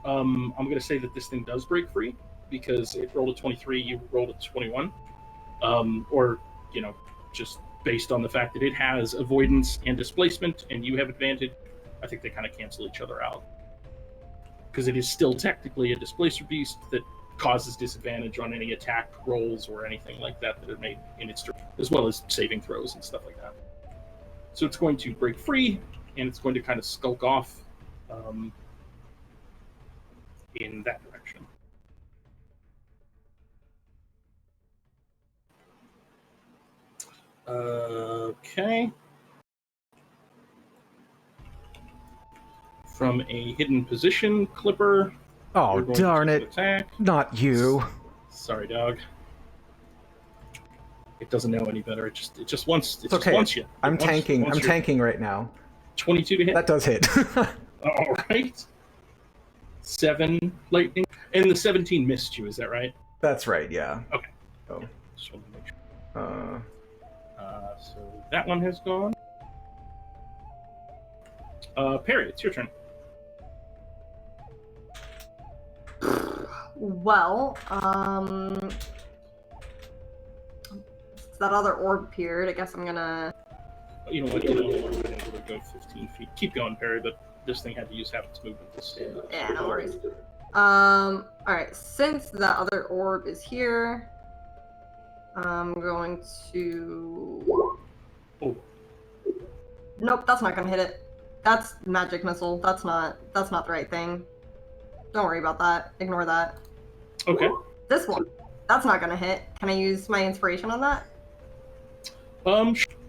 I'm gonna say that this thing does break free because it rolled a 23, you rolled a 21, or just based on the fact that it has avoidance and displacement, and you have advantage. I think they kind of cancel each other out because it is still technically a displacer beast that causes disadvantage on any attack rolls or anything like that that are made in its turn, as well as saving throws and stuff like that. So it's going to break free, and it's going to kind of skulk off in that direction. Okay. From a hidden position, Clipper. Oh, you're going to darn take it. an attack. Not you. Sorry, dog. It doesn't know any better. It just wants. It It's okay. Just wants you. I'm tanking right now. 22 to hit. That does hit. All right. 7 lightning, and the 17 missed you. Is that right? That's right, yeah. Okay. Oh. Just wanted to make sure. Uh, So that one has gone. Perry, it's your turn. Well, that other orb appeared. I guess I'm gonna. You know what? You know, we're able to go 15 feet. Keep going, Perry, but this thing had to use half its movement to stand up. Yeah, no worries. Alright, since that other orb is here, I'm going to. Oh. Nope, that's not gonna hit it. That's magic missile. That's not the right thing. Don't worry about that. Ignore that. Okay. This one. That's not gonna hit. Can I use my inspiration on that?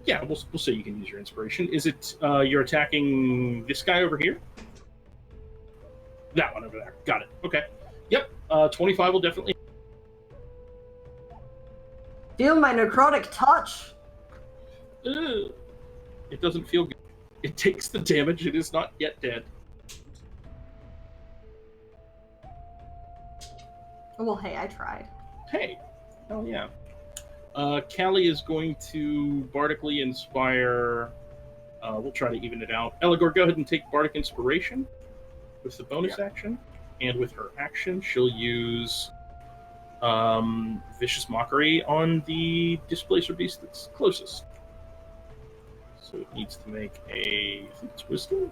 Yeah, we'll say you can use your inspiration. Is it you're attacking this guy over here? That one over there. Got it. Okay. Yep. 25 will definitely. Feel my necrotic touch. It doesn't feel good. It takes the damage. It is not yet dead. Well, hey, I tried. Hey. Oh yeah. Callie is going to bardically inspire. We'll try to even it out. Eligor, go ahead and take bardic inspiration with the bonus action, and with her action, she'll use vicious mockery on the displacer beast that's closest. So it needs to make I think it's wisdom.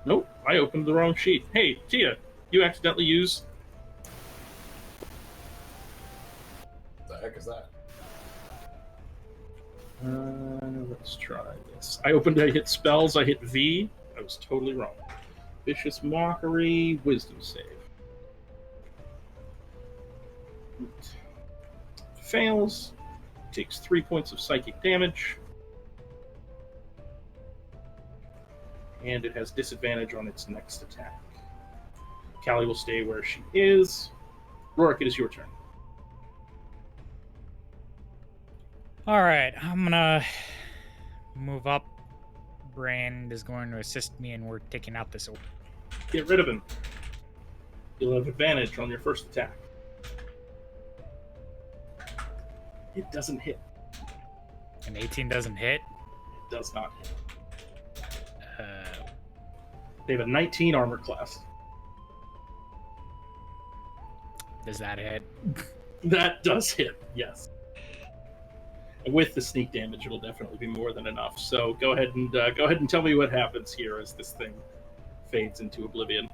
Nope, I opened the wrong sheet. Hey, Tia, you accidentally used. What the heck is that? Let's try this. I hit spells, I hit V. I was totally wrong. Vicious Mockery, Wisdom save. Fails. Takes 3 points of psychic damage. And it has disadvantage on its next attack. Callie will stay where she is. Rorik, it is your turn. All right, I'm gonna move up. Brand is going to assist me, and we're taking out this orb. Get rid of him. You'll have advantage on your first attack. It doesn't hit. An 18 doesn't hit. It does not hit. They have a 19 armor class. Does that hit? That does hit, yes. With the sneak damage, it'll definitely be more than enough. So go ahead and tell me what happens here as this thing fades into oblivion.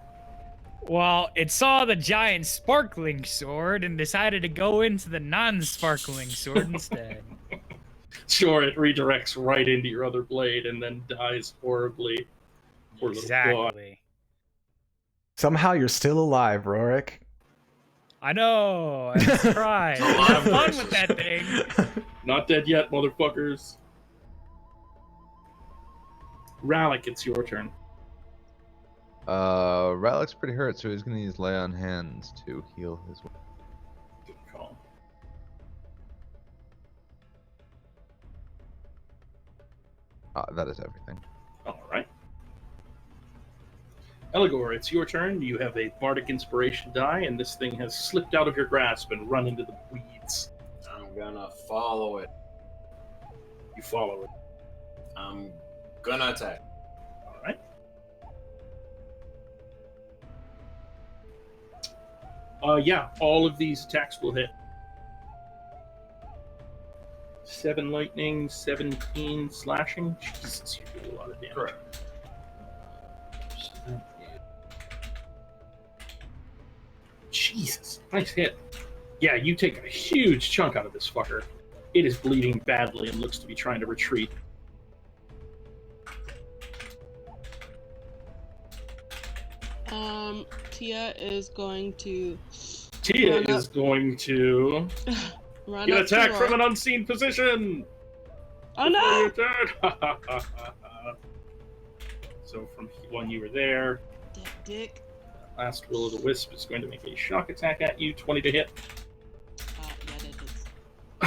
Well, it saw the giant sparkling sword and decided to go into the non-sparkling sword instead. Sure, it redirects right into your other blade and then dies horribly. Poor little guy. Exactly. Somehow you're still alive, Rorik. I know. I'm surprised. Have fun with that thing. Not dead yet, motherfuckers. Rallic, it's your turn. Ralik's pretty hurt, so he's gonna use Lay on Hands to heal his. Good call. That is everything. All right. Eligor, it's your turn. You have a Bardic Inspiration die, and this thing has slipped out of your grasp and run into the weeds. I'm gonna follow it. You follow it. I'm gonna attack. All right. Yeah, all of these attacks will hit. 7 lightning, 17 slashing. Jesus, you do a lot of damage. Correct. Jesus, nice hit. Yeah, you take a huge chunk out of this fucker. It is bleeding badly and looks to be trying to retreat. Tia is going to Tia is going to run get up to attacked from Rorik. an unseen position. Oh no! So from when you were there, Dead dick. last Will of the Wisp is going to make a shock attack at you, 20 to hit. Yeah, that is.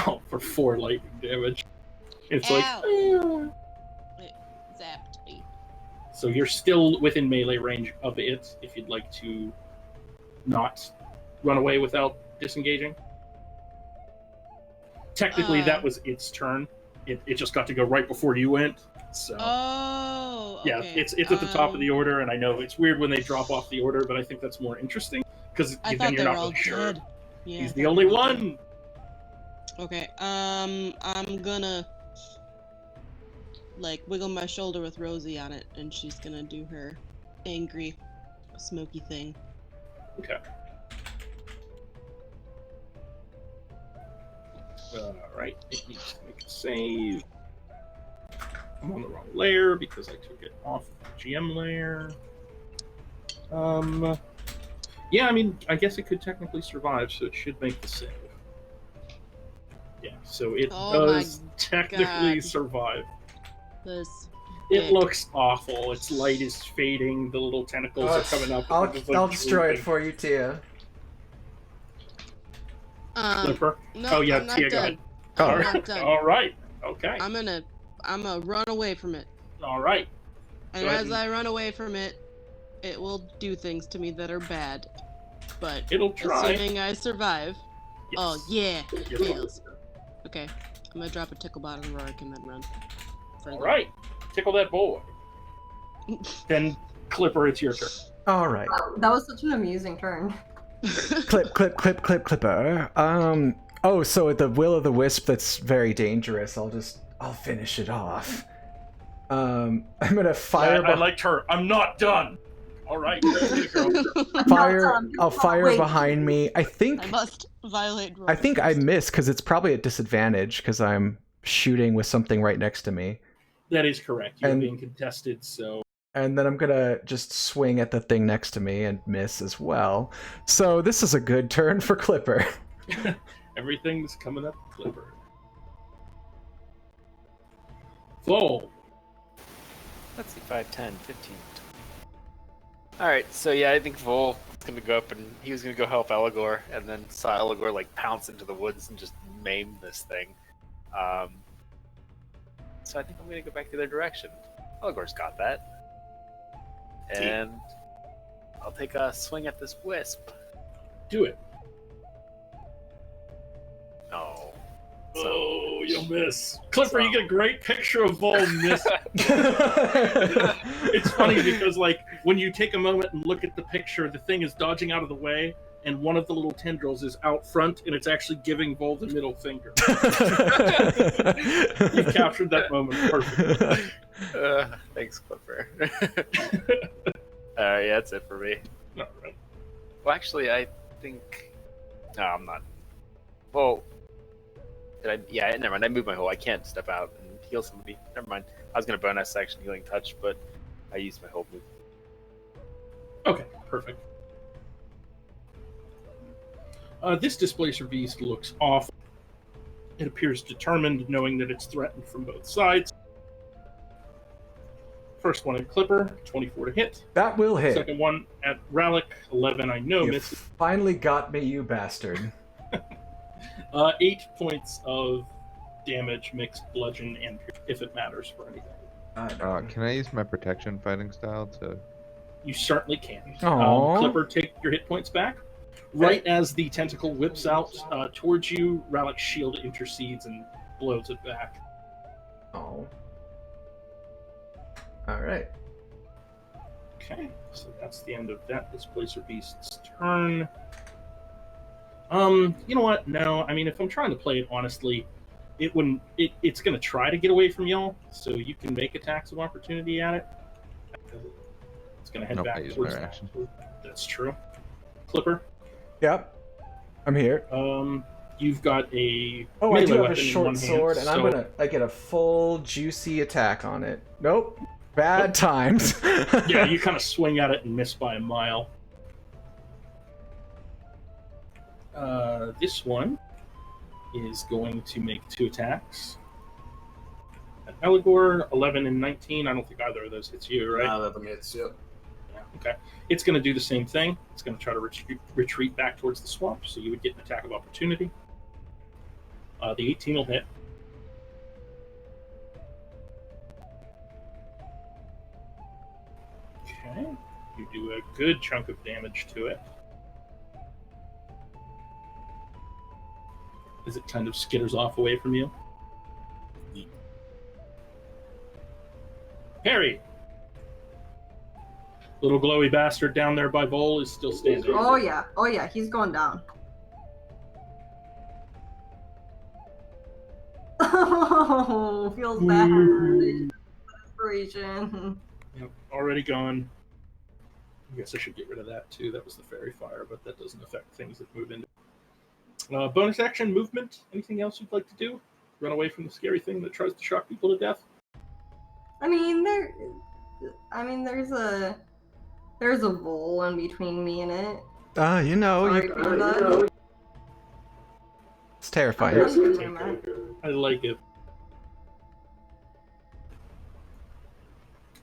Oh, for 4 lightning damage. It's Ow. like, It zapped me. so you're still within melee range of it if you'd like to not run away without disengaging. Technically, that was its turn. It just got to go right before you went. So Oh, okay. yeah, it's at the top of the order, and I know it's weird when they drop off the order, but I think that's more interesting because I then thought you're they were not all really sure. dead. Yeah, He's I the thought only they were all dead. one. Okay, I'm gonna like wiggle my shoulder with Rosie on it, and she's gonna do her angry, smoky thing. Okay. Alright, it needs to make a save. I'm on the wrong layer because I took it off the GM layer. Yeah, I mean, I guess it could technically survive, so it should make the save. Yeah, so it Oh does my technically God. survive. This. It looks awful. Its light is fading. The little tentacles are coming up. I'll It's just, like, destroy it drooping. for you, Tia. Clipper. No, Oh yeah, I'm not Tia, go done. ahead. Oh. I'm not done. All right. Okay. I'm gonna run away from it, All right. and Go ahead as and- I run away from it, it will do things to me that are bad. But It'll try. assuming I survive, Yes. oh yeah, Yes. it feels. Okay, I'm gonna drop a tickle bot on Rorik and then run. All right. Tickle that boy. Then Clipper, it's your turn. All right. That was such an amusing turn. Clipper. Oh, so at the Will of the Wisp, that's very dangerous. I'll finish it off. I'm gonna fire. I liked her. I'm not done. All right. Girl. Fire. I'll Wait. fire behind me. I think. I must violate Rorik. I think I miss because it's probably at disadvantage because I'm shooting with something right next to me. That is correct. You're And- being contested, so And then I'm gonna just swing at the thing next to me and miss as well. So this is a good turn for Clipper. everything's coming up Clipper. Vol. Let's see, 5, 10, 15. Alright, so yeah, I think Vol is going to go up and he was going to go help Eligor, and then saw Eligor like pounce into the woods and just maim this thing. So I think I'm going to go back the other direction. Eligor's got that. And I'll take a swing at this wisp. Do it. No. Oh, you'll miss. Clipper, you get a great picture of Vol miss. It's It's funny because, like, when you take a moment and look at the picture, the thing is dodging out of the way, and one of the little tendrils is out front, and it's actually giving Vol the middle finger. You've captured that moment perfectly. Thanks, Clipper. Yeah, that's it for me. All right. Well, actually, I think... No, I'm not. Well, yeah, never mind. I moved my hole. I can't step out and heal somebody. Never mind. I was going to bonus action healing touch, but I used my whole move. Okay, perfect. This displacer beast looks off. It appears determined, knowing that it's threatened from both sides. First one at Clipper, 24 to hit. That will hit. Second one at Rallick, 11 I know You misses. finally got me, you bastard. 8 points of damage, mixed bludgeon, and if it matters for anything. Can I use my protection fighting style to... You certainly can. Aww. Clipper, take your hit points back. Right as the tentacle whips out towards you, Rallick's shield intercedes and blows it back. Oh. Alright. Okay, so that's the end of that Displacer Beast's turn. You know what? No, I mean, if I'm trying to play it honestly, it wouldn't. It's going to try to get away from y'all, so you can make attacks of opportunity at it. It's going to head back towards that. That's true. Clipper. Yep. I'm here. You've got a I do have a weapon short in one sword, hand, and I get a full juicy attack on it. Nope. Bad times. Yeah, you kind of swing at it and miss by a mile. This one is going to make 2 attacks. At Eligor, 11 and 19. I don't think either of those hits you, right? That hits, yep. Yeah, okay. It's going to do the same thing. It's going to try to retreat back towards the swamp, so you would get an attack of opportunity. The 18 will hit. Okay. You do a good chunk of damage to it. As it kind of skitters off away from you. Harry! Little glowy bastard down there by Vol is still standing. Oh yeah, he's going down. Oh, feels bad. Desperation. Yep, already gone. I guess I should get rid of that too. That was the fairy fire, but that doesn't affect things that move into. Bonus action movement. Anything else you'd like to do? Run away from the scary thing that tries to shock people to death? I mean, there's a Vol in between me and it. You know, it's terrifying. I like it.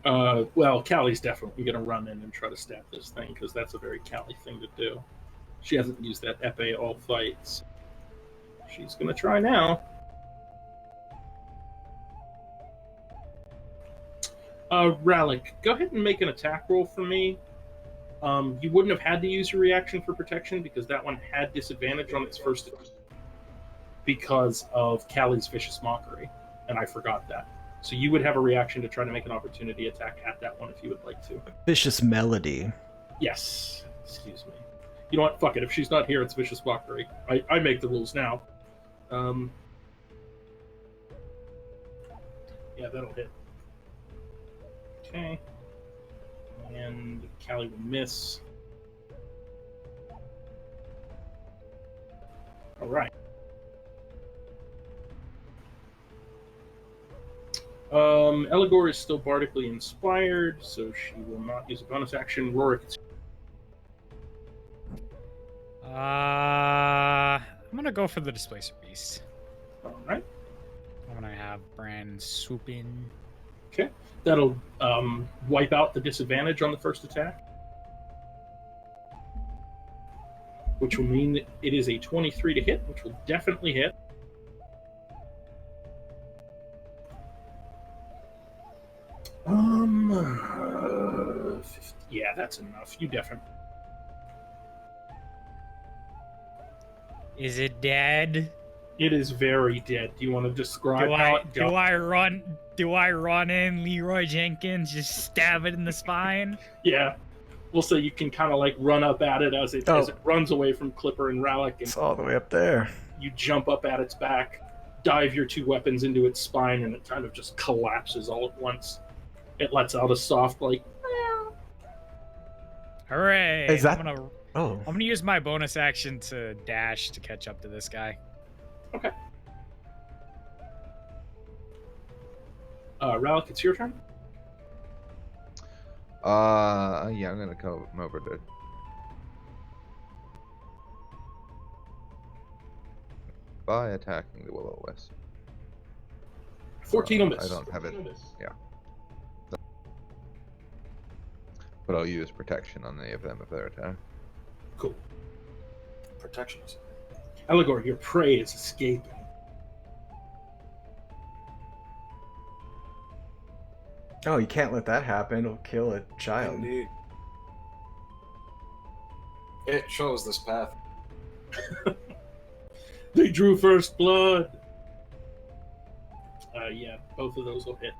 Well, Callie's definitely going to run in and try to stab this thing, because that's a very Callie thing to do. She hasn't used that epee all fights. She's going to try now. Rallick, go ahead and make an attack roll for me. You wouldn't have had to use your reaction for protection, because that one had disadvantage on its first attack because of Callie's Vicious Mockery, and I forgot that. So you would have a reaction to try to make an opportunity attack at that one if you would like to. Vicious Melody. Yes. Excuse me. You know what? Fuck it. If she's not here, it's Vicious Mockery. I make the rules now. Yeah, that'll hit. Okay. And Callie will miss. Alright. Eligor is still bardically inspired, so she will not use a bonus action. Rorik. I'm gonna go for the Displacer Beast. Alright. I'm gonna have Bran swoop in. Okay. That'll wipe out the disadvantage on the first attack. Which will mean that it is a 23 to hit, which will definitely hit. Yeah, that's enough. You definitely. Is it dead? It is very dead. Do you want to describe how it do I run in Leroy Jenkins, just stab it in the spine? Yeah. we'll say you can kind of like run up at it as it runs away from Clipper and Rallick, and It's all the way up there. you jump up at its back, dive your 2 weapons into its spine, and it kind of just collapses all at once. It lets out a soft like. Hooray! Is that? I'm gonna use my bonus action to dash to catch up to this guy. Okay. Rallick, it's your turn. Yeah, I'm gonna come over to. By attacking the Will-O-Wisp. 14 will miss. I don't have it. Yeah. But I'll use protection on any of them if they're attacked. Cool. Protections. Eligor, your prey is escaping. Oh, you can't let that happen. It'll kill a child. Indeed. It shows this path. They drew first blood. Yeah, both of those will hit.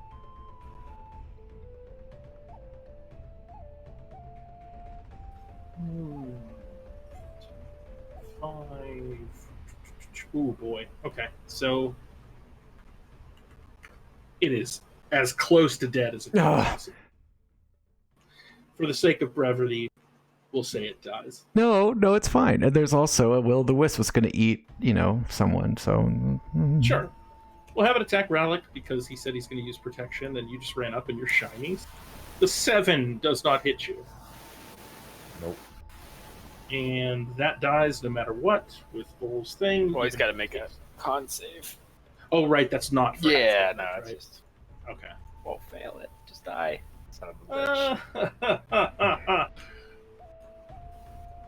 Five. Ooh, boy. Okay, so it is as close to dead as it can possible. For the sake of brevity, we'll say it dies. No, it's fine. And there's also a Will-O-Wisp was going to eat, someone. So Sure. We'll have it attack Rallick because he said he's going to use protection, and you just ran up and you're shiny. The 7 does not hit you. Nope. And that dies no matter what with Bull's thing. Well, he's got to make a con save. Oh, right, that's not for Yeah, no, right? it's just Okay. won't fail it. Just die. Son of a bitch.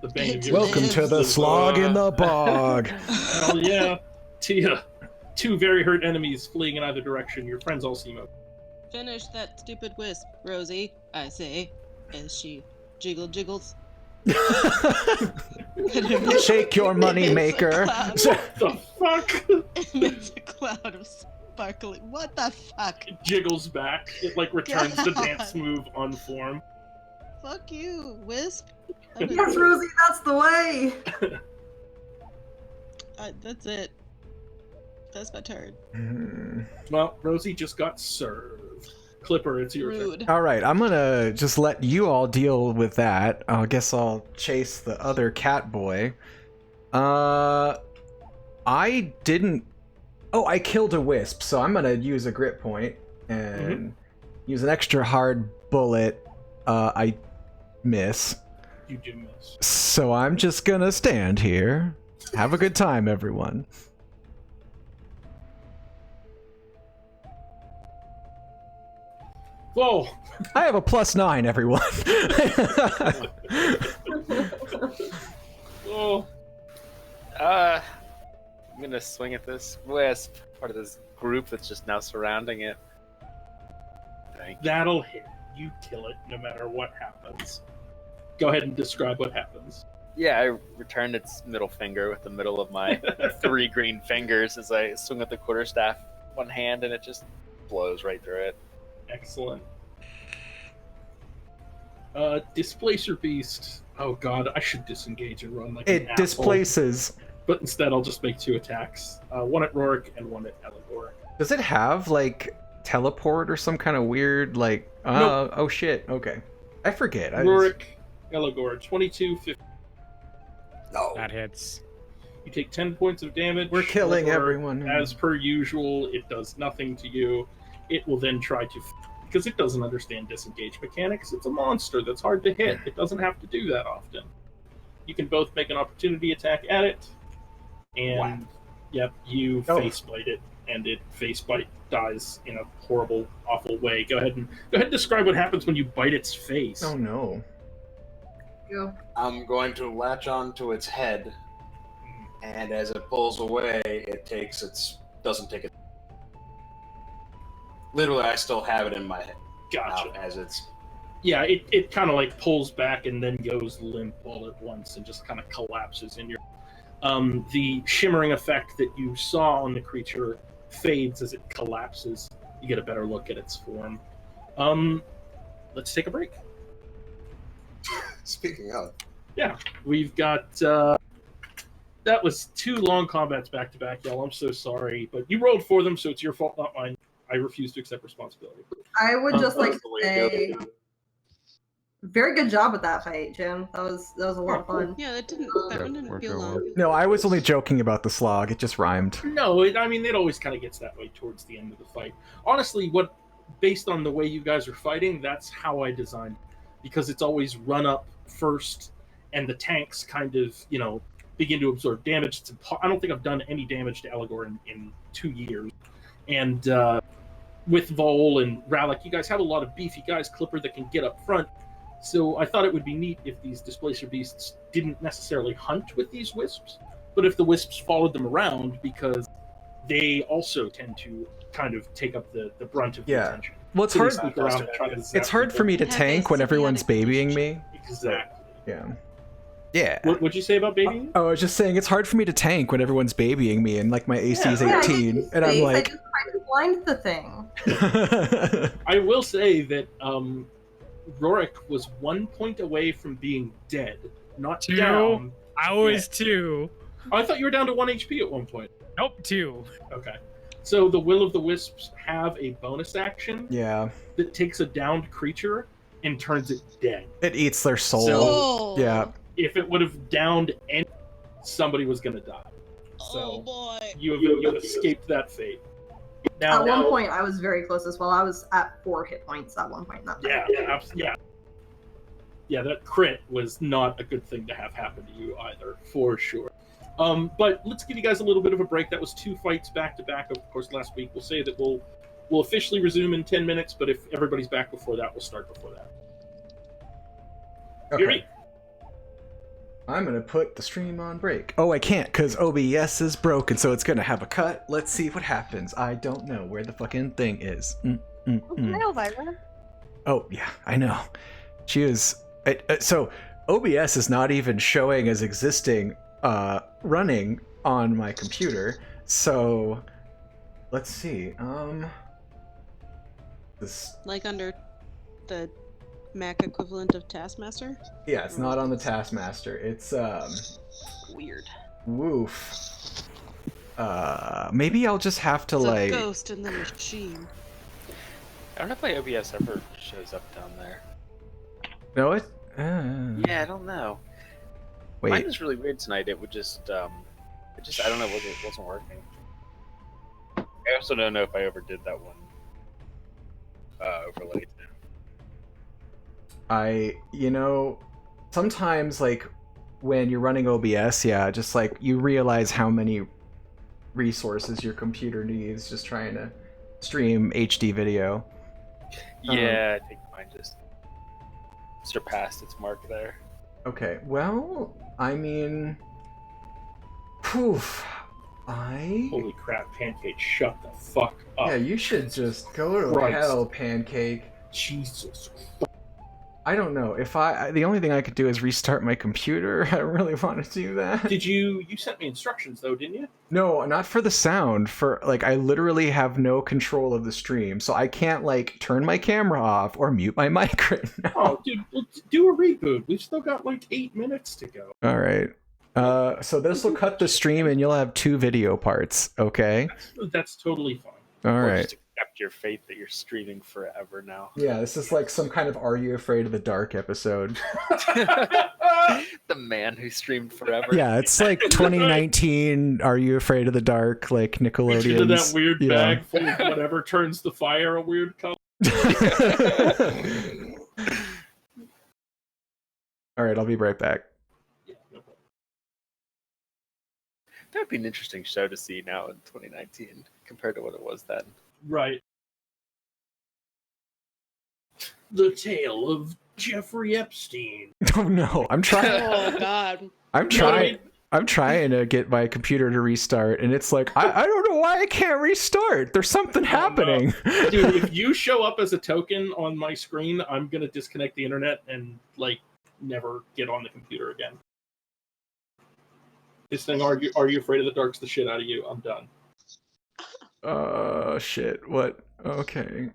The bane of your welcome to the slog in the bog. Hell yeah. Tia. 2 very hurt enemies fleeing in either direction. Your friends all seem okay. Finish that stupid wisp, Rosie, I say, as she jiggles. Shake your money maker. What the fuck? It makes a cloud of sparkling. What the fuck? It jiggles back. It like returns the God. dance move on form. Fuck you, wisp. Yes, Rosie, that's the way. That's it. That's my turn. Well, Rosie just got served. Clipper, it's your turn. Rude. All right, I'm gonna just let you all deal with that. I guess I'll chase the other cat boy. I didn't. Oh, I killed a wisp, so I'm gonna use a grit point and use an extra hard bullet. I miss. You do miss. So I'm just gonna stand here. Have a good time, everyone. Whoa! I have a +9, everyone. Oh. I'm gonna swing at this wisp, part of this group that's just now surrounding it. Thank you. That'll hit. You kill it no matter what happens. Go ahead and describe what happens. Yeah, I returned its middle finger with the middle of my 3 green fingers as I swing at the quarterstaff one hand, and it just blows right through it. Excellent. Displacer Beast. Oh god, I should disengage and run like an It asshole. displaces. But instead I'll just make 2 attacks. One at Rourke and one at Eligor. Does it have, like, teleport or some kind of weird, like... Nope. Oh shit, okay. I forget. Rourke, Eligor, 22, 50. No. That hits. You take 10 points of damage. We're killing Eligor, everyone. As per usual, it does nothing to you. It will then try to... Because it doesn't understand disengage mechanics. It's a monster that's hard to hit. It doesn't have to do that often. You can both make an opportunity attack at it. And, yep, you facepite it. And it facepite dies in a horrible, awful way. Go ahead and describe what happens when you bite its face. Oh no. Go. I'm going to latch onto its head, and as it pulls away, doesn't take it. Literally, I still have it in my head. Gotcha. As it's. Yeah, it kind of like pulls back and then goes limp all at once and just kind of collapses in your... the shimmering effect that you saw on the creature fades as it collapses. You get a better look at its form. Let's take a break. Speaking of, Yeah, we've got. That was 2 long combats back to back, y'all. I'm so sorry, but you rolled for them, so it's your fault, not mine. I refuse to accept responsibility. I would just like to Absolutely. say, very good job with that fight, Jim. That was a lot of fun. Yeah, that one didn't worked feel out long. well. No, I was only joking about the slog. It just rhymed. No, I mean, it always kind of gets that way towards the end of the fight. Honestly, based on the way you guys are fighting, that's how I designed it. Because it's always run up first, and the tanks kind of, begin to absorb damage. I don't think I've done any damage to Eligor in 2 years. And with Vol and Rallic, you guys have a lot of beefy guys, Clipper, that can get up front. So I thought it would be neat if these Displacer Beasts didn't necessarily hunt with these Wisps, but if the Wisps followed them around, because they also tend to kind of take up the brunt of the Yeah. attention. Well, it's So they hard. sneak around and try to zap It's hard people. for me to Have a tank when everyone's symbiotic babying me. Exactly. Yeah. Yeah. What'd you say about babying? I was just saying it's hard for me to tank when everyone's babying me and like my AC is Yeah. 18 and I'm I like just tried to blind the thing. I will say that Rorik was 1 point away from being dead, not 2. down. I was 2. Oh, I thought you were down to 1 HP at one point. Nope, 2. Okay. So the Will of the Wisps have a bonus action yeah. that takes a downed creature and turns it dead. It eats their soul. Oh. Yeah. If it would have downed any, somebody was going to die. Oh So boy. you have escaped that fate. Now, At one point, I was very close as well. I was at 4 hit points at one point in that fight. Yeah, that crit was not a good thing to have happen to you either, for sure. But let's give you guys a little bit of a break. That was 2 fights back to back, of course, last week. We'll say that we'll officially resume in 10 minutes, but if everybody's back before that, we'll start before that. Okay. Yuri? I'm gonna put the stream on break. Oh, I can't because OBS is broken, so it's gonna have a cut. Let's see what happens. I don't know where the fucking thing is. Elvira. Oh yeah, I know. She is. So OBS is not even showing as existing, running on my computer. So let's see. This. Like under the Mac equivalent of Taskmaster? Yeah, it's not on the Taskmaster. It's Weird. woof. Maybe I'll just have to It's like. a ghost in the machine. I don't know if my OBS ever shows up down there. No, it. Yeah, I don't know. Mine Wait. was really weird tonight. It would just, I don't know, it wasn't working. I also don't know if I overdid that one overlay. Sometimes like when you're running OBS, yeah, just like you realize how many resources your computer needs just trying to stream HD video. Yeah, I think mine just surpassed its mark there. Okay, well, I mean, poof, Holy crap, Pancake, shut the fuck up. yeah, you should just go to Christ. hell, Pancake. Jesus. I don't know if the only thing I could do is restart my computer. I don't really want to do that. Did you sent me instructions though, didn't you? No, not for the sound. For like, I literally have no control of the stream, so I can't like turn my camera off or mute my mic right now. Oh, dude, we'll do a reboot. We've still got like 8 minutes to go. All right. So this will cut the stream, and you'll have 2 video parts. Okay. That's totally fine. All Or right. just accept your fate that you're streaming forever now. Yeah, this is like some kind of "Are You Afraid of the Dark" episode. The man who streamed forever. Yeah, it's like 2019. "Are You Afraid of the Dark?" Like Reach into Nickelodeon's. that weird yeah. bag full of whatever turns the fire a weird color. All right, I'll be right back. Yeah, no problem. That would be an interesting show to see now in 2019 compared to what it was then. Right. The tale of Jeffrey Epstein. Oh no, I'm trying. Oh god. I'm You know what I trying. mean? I'm trying to get my computer to restart, and it's like I don't know why I can't restart. There's something happening. Dude, if you show up as a token on my screen, I'm gonna disconnect the internet and like never get on the computer again. This thing, are you afraid of the dark's the shit out of you? I'm done. Shit. What? Okay.